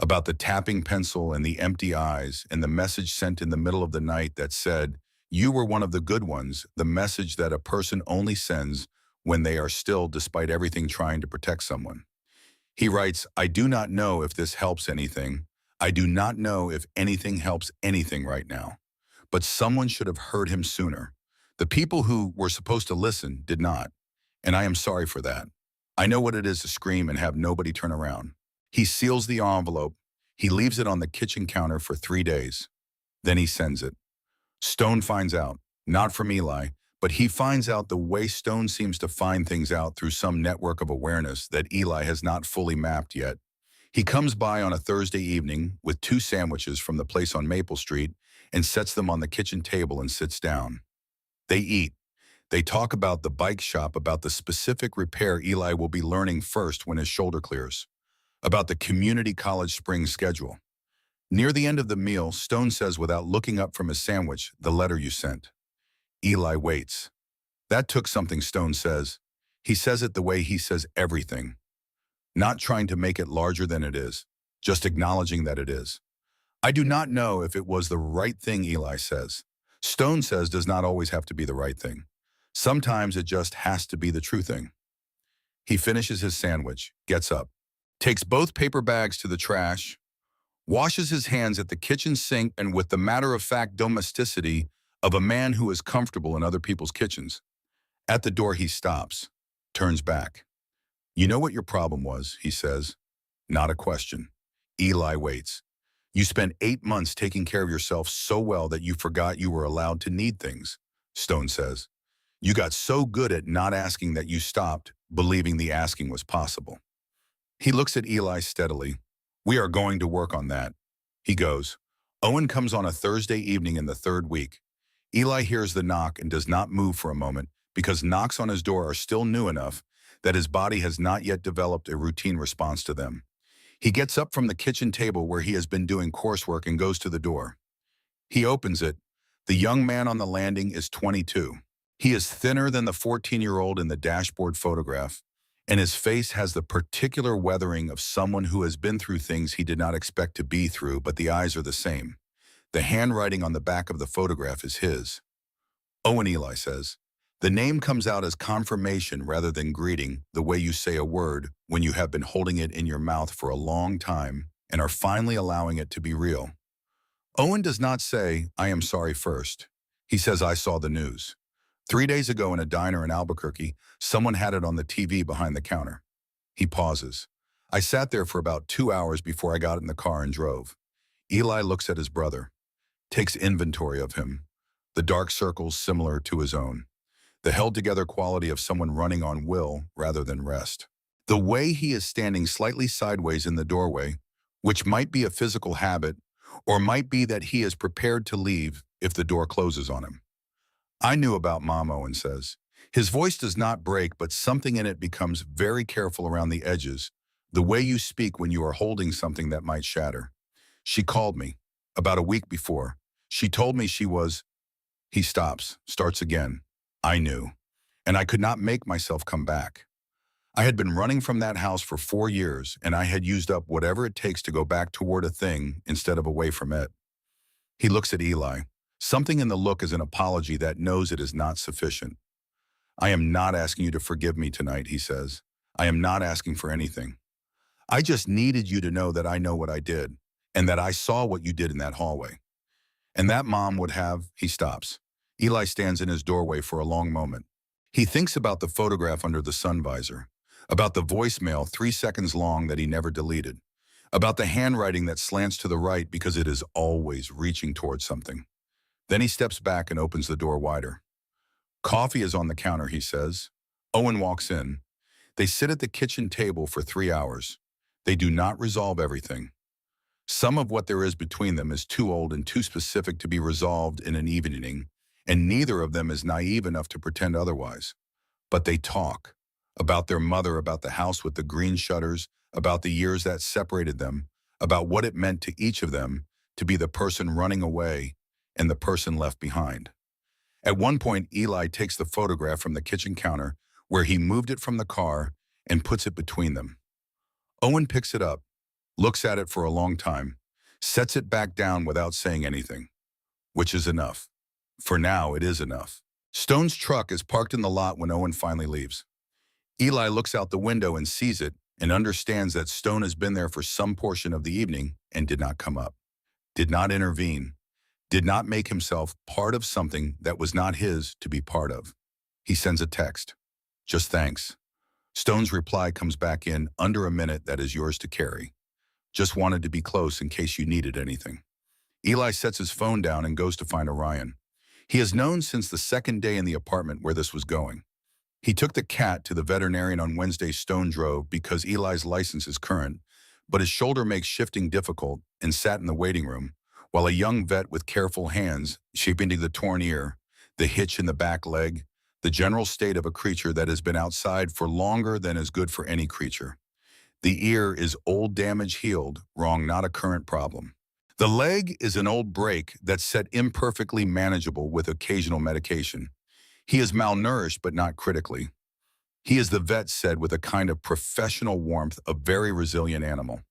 About the tapping pencil and the empty eyes and the message sent in the middle of the night that said, "You were one of the good ones," the message that a person only sends when they are still, despite everything, trying to protect someone. He writes, "I do not know if this helps anything. I do not know if anything helps anything right now. But someone should have heard him sooner. The people who were supposed to listen did not. And I am sorry for that. I know what it is to scream and have nobody turn around." He seals the envelope. He leaves it on the kitchen counter for 3 days. Then he sends it. Stone finds out, not from Eli, but he finds out the way Stone seems to find things out through some network of awareness that Eli has not fully mapped yet. He comes by on a Thursday evening with 2 sandwiches from the place on Maple Street and sets them on the kitchen table and sits down. They eat. They talk about the bike shop, about the specific repair Eli will be learning first when his shoulder clears, about the community college spring schedule. Near the end of the meal, Stone says without looking up from his sandwich, "The letter you sent." Eli waits. "That took something," Stone says. He says it the way he says everything. Not trying to make it larger than it is, just acknowledging that it is. "I do not know if it was the right thing," Eli says. Stone says does not always have to be the right thing. Sometimes it just has to be the true thing. He finishes his sandwich, gets up, takes both paper bags to the trash, washes his hands at the kitchen sink, and with the matter-of-fact domesticity of a man who is comfortable in other people's kitchens. At the door he stops, turns back. "You know what your problem was," he says. Not a question. Eli waits. "You spent 8 months taking care of yourself so well that you forgot you were allowed to need things," Stone says. "You got so good at not asking that you stopped believing the asking was possible." He looks at Eli steadily. "We are going to work on that." He goes. Owen comes on a Thursday evening in the 3rd week. Eli hears the knock and does not move for a moment because knocks on his door are still new enough that his body has not yet developed a routine response to them. He gets up from the kitchen table where he has been doing coursework and goes to the door. He opens it. The young man on the landing is 22. He is thinner than the 14-year-old in the dashboard photograph, and his face has the particular weathering of someone who has been through things he did not expect to be through, but the eyes are the same. The handwriting on the back of the photograph is his. "Owen," Eli says. The name comes out as confirmation rather than greeting, the way you say a word when you have been holding it in your mouth for a long time and are finally allowing it to be real. Owen does not say, "I am sorry" first. He says, "I saw the news. 3 days ago in a diner in Albuquerque, someone had it on the TV behind the counter." He pauses. "I sat there for about 2 hours before I got in the car and drove." Eli looks at his brother, takes inventory of him, the dark circles similar to his own, the held-together quality of someone running on will rather than rest. The way he is standing slightly sideways in the doorway, which might be a physical habit, or might be that he is prepared to leave if the door closes on him. "I knew about Mom," Owen says. His voice does not break, but something in it becomes very careful around the edges, the way you speak when you are holding something that might shatter. "She called me about a week before. She told me she was..." He stops, starts again. "I knew, and I could not make myself come back. I had been running from that house for 4 years, and I had used up whatever it takes to go back toward a thing instead of away from it." He looks at Eli. Something in the look is an apology that knows it is not sufficient. "I am not asking you to forgive me tonight," he says. "I am not asking for anything. I just needed you to know that I know what I did, and that I saw what you did in that hallway. And that Mom would have..." He stops. Eli stands in his doorway for a long moment. He thinks about the photograph under the sun visor, about the voicemail 3 seconds long that he never deleted, about the handwriting that slants to the right because it is always reaching towards something. Then he steps back and opens the door wider. "Coffee is on the counter," he says. Owen walks in. They sit at the kitchen table for 3 hours. They do not resolve everything. Some of what there is between them is too old and too specific to be resolved in an evening, and neither of them is naive enough to pretend otherwise. But they talk about their mother, about the house with the green shutters, about the years that separated them, about what it meant to each of them to be the person running away and the person left behind. At one point, Eli takes the photograph from the kitchen counter where he moved it from the car and puts it between them. Owen picks it up, looks at it for a long time, sets it back down without saying anything, which is enough. For now, it is enough. Stone's truck is parked in the lot when Owen finally leaves. Eli looks out the window and sees it and understands that Stone has been there for some portion of the evening and did not come up, did not intervene, did not make himself part of something that was not his to be part of. He sends a text. Just thanks. Stone's reply comes back in under a minute. That is yours to carry. Just wanted to be close in case you needed anything. Eli sets his phone down and goes to find Orion. He has known since the second day in the apartment where this was going. He took the cat to the veterinarian on Wednesday. Stone drove because Eli's license is current, but his shoulder makes shifting difficult and sat in the waiting room, while a young vet with careful hands shaping the torn ear, the hitch in the back leg, the general state of a creature that has been outside for longer than is good for any creature. The ear is old, damage, healed, wrong, not a current problem. The leg is an old break that's set imperfectly manageable with occasional medication. He is malnourished, but not critically. He is, the vet said with a kind of professional warmth, a very resilient animal.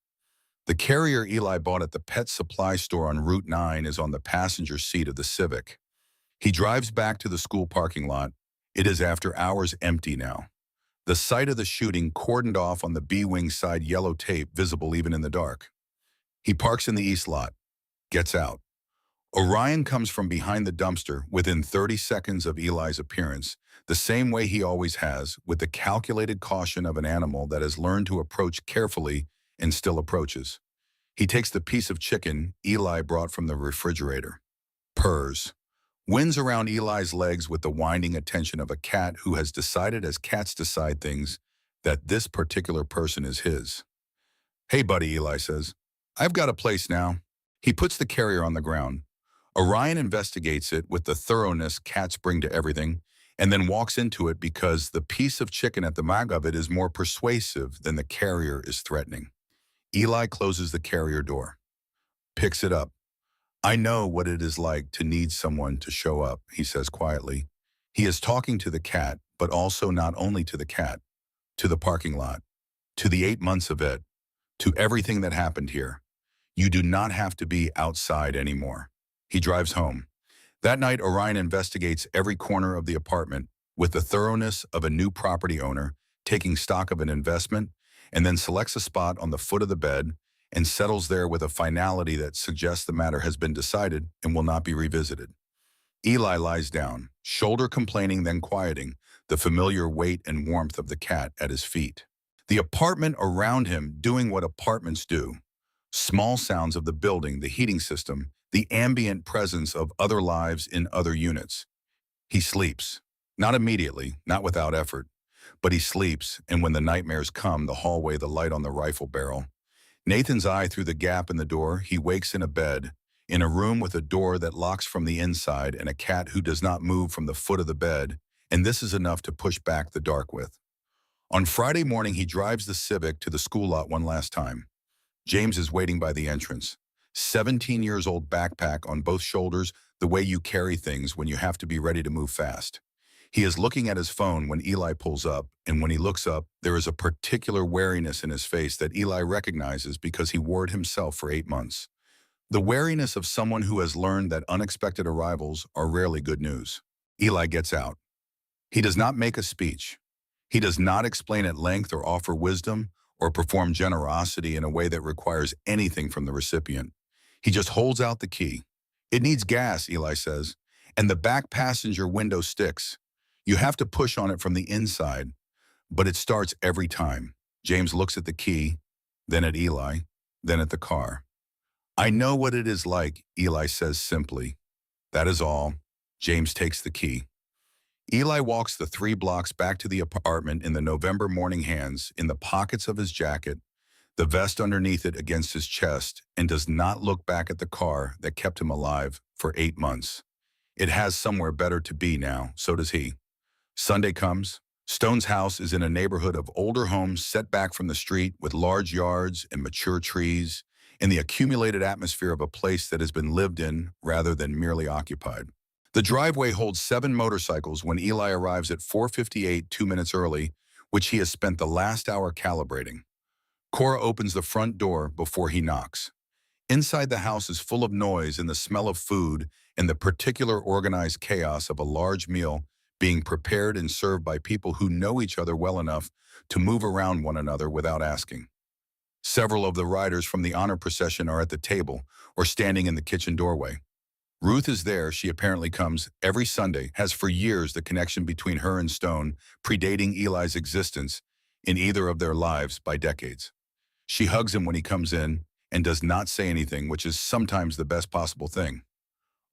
The carrier Eli bought at the pet supply store on Route 9 is on the passenger seat of the Civic. He drives back to the school parking lot. It is after hours, empty now. The site of the shooting cordoned off on the B-wing side, yellow tape visible even in the dark. He parks in the east lot, gets out. Orion comes from behind the dumpster within 30 seconds of Eli's appearance, the same way he always has, with the calculated caution of an animal that has learned to approach carefully and still approaches. He takes the piece of chicken Eli brought from the refrigerator. Purrs. Winds around Eli's legs with the winding attention of a cat who has decided, as cats decide things, that this particular person is his. Hey, buddy, Eli says. I've got a place now. He puts the carrier on the ground. Orion investigates it with the thoroughness cats bring to everything, and then walks into it because the piece of chicken at the back of it is more persuasive than the carrier is threatening. Eli closes the carrier door, picks it up. I know what it is like to need someone to show up, he says quietly. He is talking to the cat, but also not only to the cat, to the parking lot, to the 8 months of it, to everything that happened here. You do not have to be outside anymore. He drives home. That night, Orion investigates every corner of the apartment with the thoroughness of a new property owner, taking stock of an investment, and then selects a spot on the foot of the bed and settles there with a finality that suggests the matter has been decided and will not be revisited. Eli lies down, shoulder complaining, then quieting, the familiar weight and warmth of the cat at his feet. The apartment around him doing what apartments do. Small sounds of the building, the heating system, the ambient presence of other lives in other units. He sleeps. Not immediately, not without effort, but he sleeps, and when the nightmares come, the hallway, the light on the rifle barrel, Nathan's eye through the gap in the door, he wakes in a bed, in a room with a door that locks from the inside and a cat who does not move from the foot of the bed, and this is enough to push back the dark with. On Friday morning, he drives the Civic to the school lot one last time. James is waiting by the entrance. 17 years old, backpack on both shoulders, the way you carry things when you have to be ready to move fast. He is looking at his phone when Eli pulls up, and when he looks up, there is a particular wariness in his face that Eli recognizes because he wore it himself for 8 months. The wariness of someone who has learned that unexpected arrivals are rarely good news. Eli gets out. He does not make a speech. He does not explain at length or offer wisdom or perform generosity in a way that requires anything from the recipient. He just holds out the key. It needs gas, Eli says, and the back passenger window sticks. You have to push on it from the inside, but it starts every time. James looks at the key, then at Eli, then at the car. I know what it is like, Eli says simply. That is all. James takes the key. Eli walks the 3 blocks back to the apartment in the November morning, hands in the pockets of his jacket, the vest underneath it against his chest, and does not look back at the car that kept him alive for 8 months. It has somewhere better to be now, so does he. Sunday comes. Stone's house is in a neighborhood of older homes set back from the street with large yards and mature trees, in the accumulated atmosphere of a place that has been lived in rather than merely occupied. The driveway holds 7 motorcycles when Eli arrives at 4:58, 2 minutes early, which he has spent the last hour calibrating. Cora opens the front door before he knocks. Inside, the house is full of noise and the smell of food and the particular organized chaos of a large meal being prepared and served by people who know each other well enough to move around one another without asking. Several of the riders from the honor procession are at the table or standing in the kitchen doorway. Ruth is there. She apparently comes every Sunday, has for years. The connection between her and Stone predating Eli's existence in either of their lives by decades. She hugs him when he comes in and does not say anything, which is sometimes the best possible thing.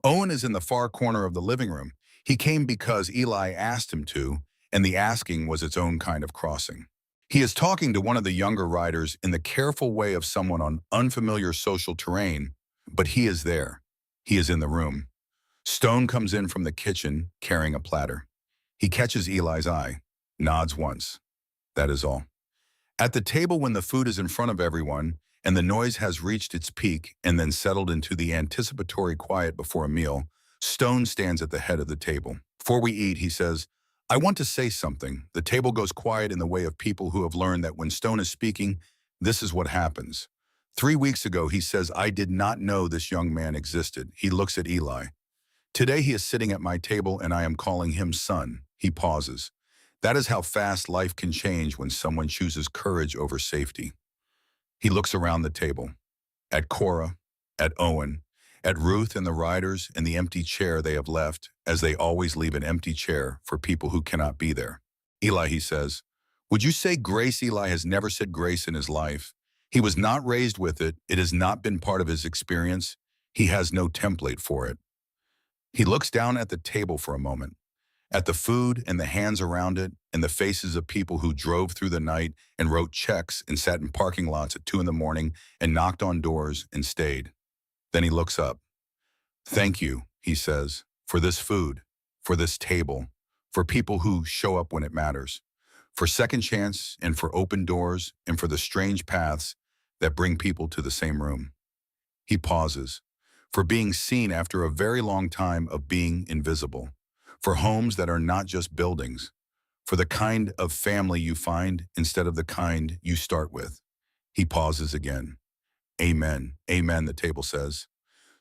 Owen is in the far corner of the living room. He came because Eli asked him to, and the asking was its own kind of crossing. He is talking to one of the younger riders in the careful way of someone on unfamiliar social terrain, but he is there. He is in the room. Stone comes in from the kitchen carrying a platter. He catches Eli's eye, nods once. That is all. At the table, when the food is in front of everyone and the noise has reached its peak and then settled into the anticipatory quiet before a meal, Stone stands at the head of the table. Before we eat, he says, "I want to say something." The table goes quiet in the way of people who have learned that when Stone is speaking, this is what happens. 3 weeks ago, he says, "I did not know this young man existed." He looks at Eli. "Today he is sitting at my table and I am calling him son." He pauses. That is how fast life can change when someone chooses courage over safety. He looks around the table, at Cora, at Owen, at Ruth and the riders and the empty chair they have left, as they always leave an empty chair for people who cannot be there. "Eli," he says, "would you say grace?" Eli has never said grace in his life. He was not raised with it. It has not been part of his experience. He has no template for it. He looks down at the table for a moment, at the food and the hands around it and the faces of people who drove through the night and wrote checks and sat in parking lots at 2 in the morning and knocked on doors and stayed. Then he looks up. "Thank you," he says, "for this food, for this table, for people who show up when it matters, for second chance and for open doors and for the strange paths that bring people to the same room." He pauses. "For being seen after a very long time of being invisible. For homes that are not just buildings. For the kind of family you find instead of the kind you start with." He pauses again. "Amen, amen," the table says.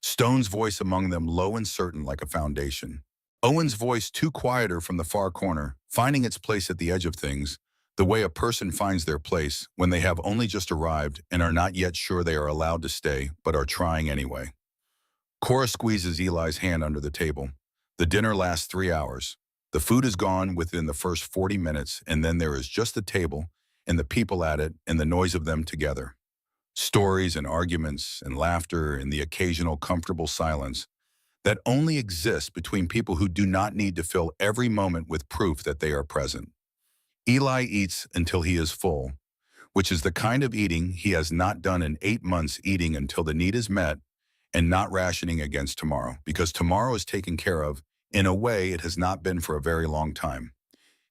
Stone's voice among them low and certain like a foundation. Owen's voice too quieter from the far corner, finding its place at the edge of things, the way a person finds their place when they have only just arrived and are not yet sure they are allowed to stay, but are trying anyway. Cora squeezes Eli's hand under the table. The dinner lasts 3 hours. The food is gone within the first 40 minutes, and then there is just the table and the people at it and the noise of them together. Stories and arguments and laughter and the occasional comfortable silence that only exists between people who do not need to fill every moment with proof that they are present. Eli eats until he is full, which is the kind of eating he has not done in 8 months, eating until the need is met and not rationing against tomorrow, because tomorrow is taken care of in a way it has not been for a very long time.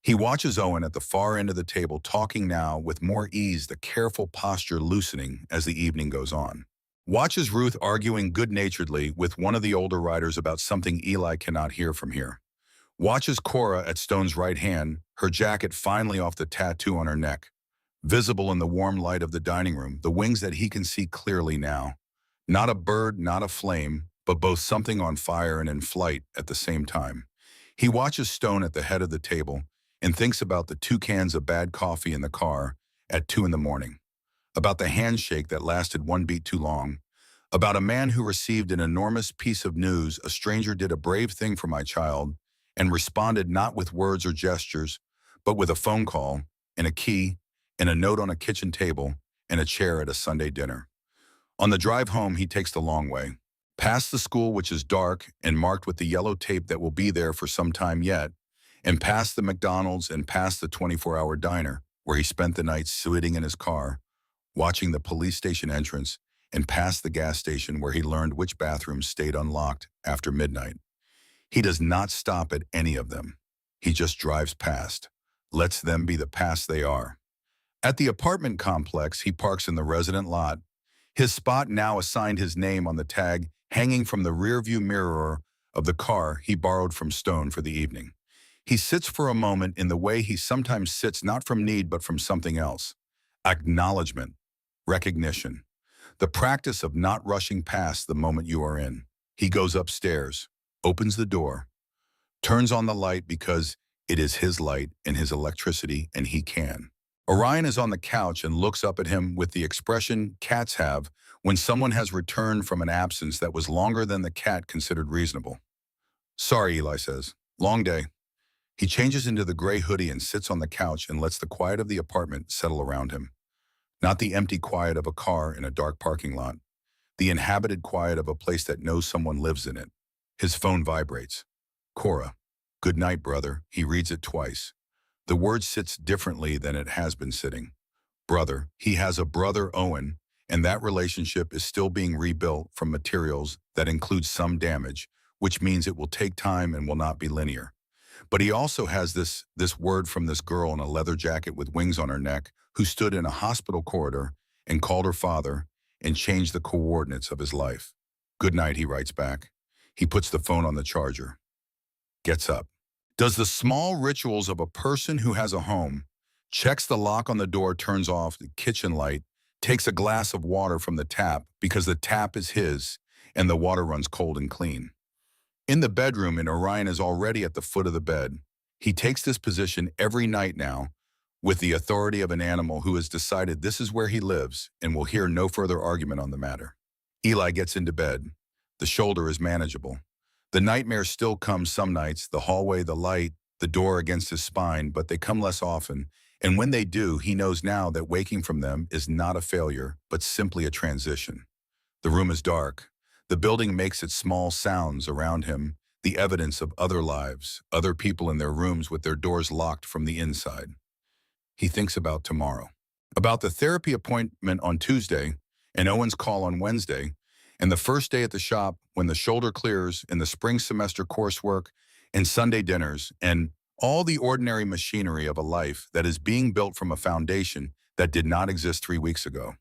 He watches Owen at the far end of the table, talking now with more ease, the careful posture loosening as the evening goes on. Watches Ruth arguing good-naturedly with one of the older riders about something Eli cannot hear from here. Watches Cora at Stone's right hand, her jacket finally off the tattoo on her neck. Visible in the warm light of the dining room, the wings that he can see clearly now. Not a bird, not a flame, but both something on fire and in flight at the same time. He watches Stone at the head of the table and thinks about the 2 cans of bad coffee in the car at 2 in the morning, about the handshake that lasted 1 beat too long, about a man who received an enormous piece of news. A stranger did a brave thing for my child and responded not with words or gestures, but with a phone call and a key and a note on a kitchen table and a chair at a Sunday dinner. On the drive home, he takes the long way, past the school, which is dark and marked with the yellow tape that will be there for some time yet, and past the McDonald's and past the 24-hour diner where he spent the night sitting in his car, watching the police station entrance, and past the gas station where he learned which bathrooms stayed unlocked after midnight. He does not stop at any of them. He just drives past, lets them be the past they are. At the apartment complex, he parks in the resident lot. His spot now assigned his name on the tag hanging from the rearview mirror of the car he borrowed from Stone for the evening. He sits for a moment in the way he sometimes sits, not from need but from something else. Acknowledgement, recognition, the practice of not rushing past the moment you are in. He goes upstairs, opens the door, turns on the light because it is his light and his electricity and he can. Orion is on the couch and looks up at him with the expression cats have when someone has returned from an absence that was longer than the cat considered reasonable. Sorry, Eli says. Long day. He changes into the gray hoodie and sits on the couch and lets the quiet of the apartment settle around him. Not the empty quiet of a car in a dark parking lot. The inhabited quiet of a place that knows someone lives in it. His phone vibrates. Cora. Good night, brother. He reads it twice. The word sits differently than it has been sitting. Brother. He has a brother, Owen, and that relationship is still being rebuilt from materials that include some damage, which means it will take time and will not be linear. But he also has this word from this girl in a leather jacket with wings on her neck who stood in a hospital corridor and called her father and changed the coordinates of his life. Good night, he writes back. He puts the phone on the charger. Gets up. Does the small rituals of a person who has a home, checks the lock on the door, turns off the kitchen light, takes a glass of water from the tap because the tap is his and the water runs cold and clean. In the bedroom, and Orion is already at the foot of the bed. He takes this position every night now with the authority of an animal who has decided this is where he lives and will hear no further argument on the matter. Eli gets into bed. The shoulder is manageable. The nightmares still come some nights, the hallway, the light, the door against his spine, but they come less often. And when they do, he knows now that waking from them is not a failure, but simply a transition. The room is dark. The building makes its small sounds around him, the evidence of other lives, other people in their rooms with their doors locked from the inside. He thinks about tomorrow, about the therapy appointment on Tuesday, and Owen's call on Wednesday, and the first day at the shop when the shoulder clears, and the spring semester coursework, and Sunday dinners, and all the ordinary machinery of a life that is being built from a foundation that did not exist 3 weeks ago.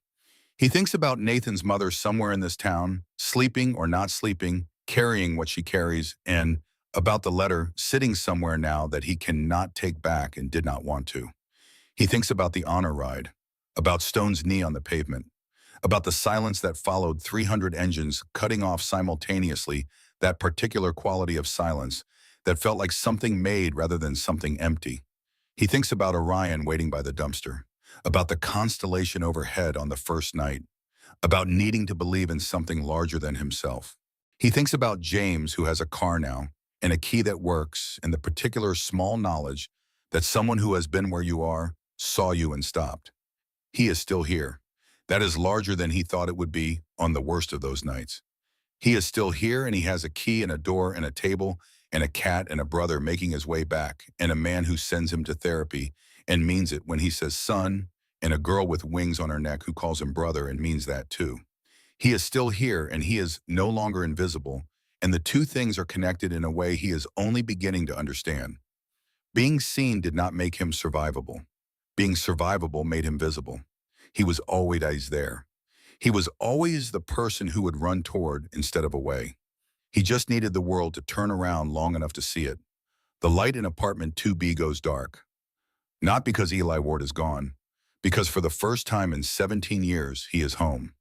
He thinks about Nathan's mother somewhere in this town, sleeping or not sleeping, carrying what she carries, and about the letter sitting somewhere now that he cannot take back and did not want to. He thinks about the honor ride, about Stone's knee on the pavement, about the silence that followed 300 engines cutting off simultaneously, that particular quality of silence that felt like something made rather than something empty. He thinks about Orion waiting by the dumpster, about the constellation overhead on the first night, about needing to believe in something larger than himself. He thinks about James, who has a car now, and a key that works, and the particular small knowledge that someone who has been where you are saw you and stopped. He is still here. That is larger than he thought it would be on the worst of those nights. He is still here, and he has a key and a door and a table and a cat and a brother making his way back, and a man who sends him to therapy and means it when he says son, and a girl with wings on her neck who calls him brother and means that too. He is still here, and he is no longer invisible, and the two things are connected in a way he is only beginning to understand. Being seen did not make him survivable. Being survivable made him visible. He was always there. He was always the person who would run toward instead of away. He just needed the world to turn around long enough to see it. The light in apartment 2B goes dark. Not because Eli Ward is gone, because for the first time in 17 years, he is home.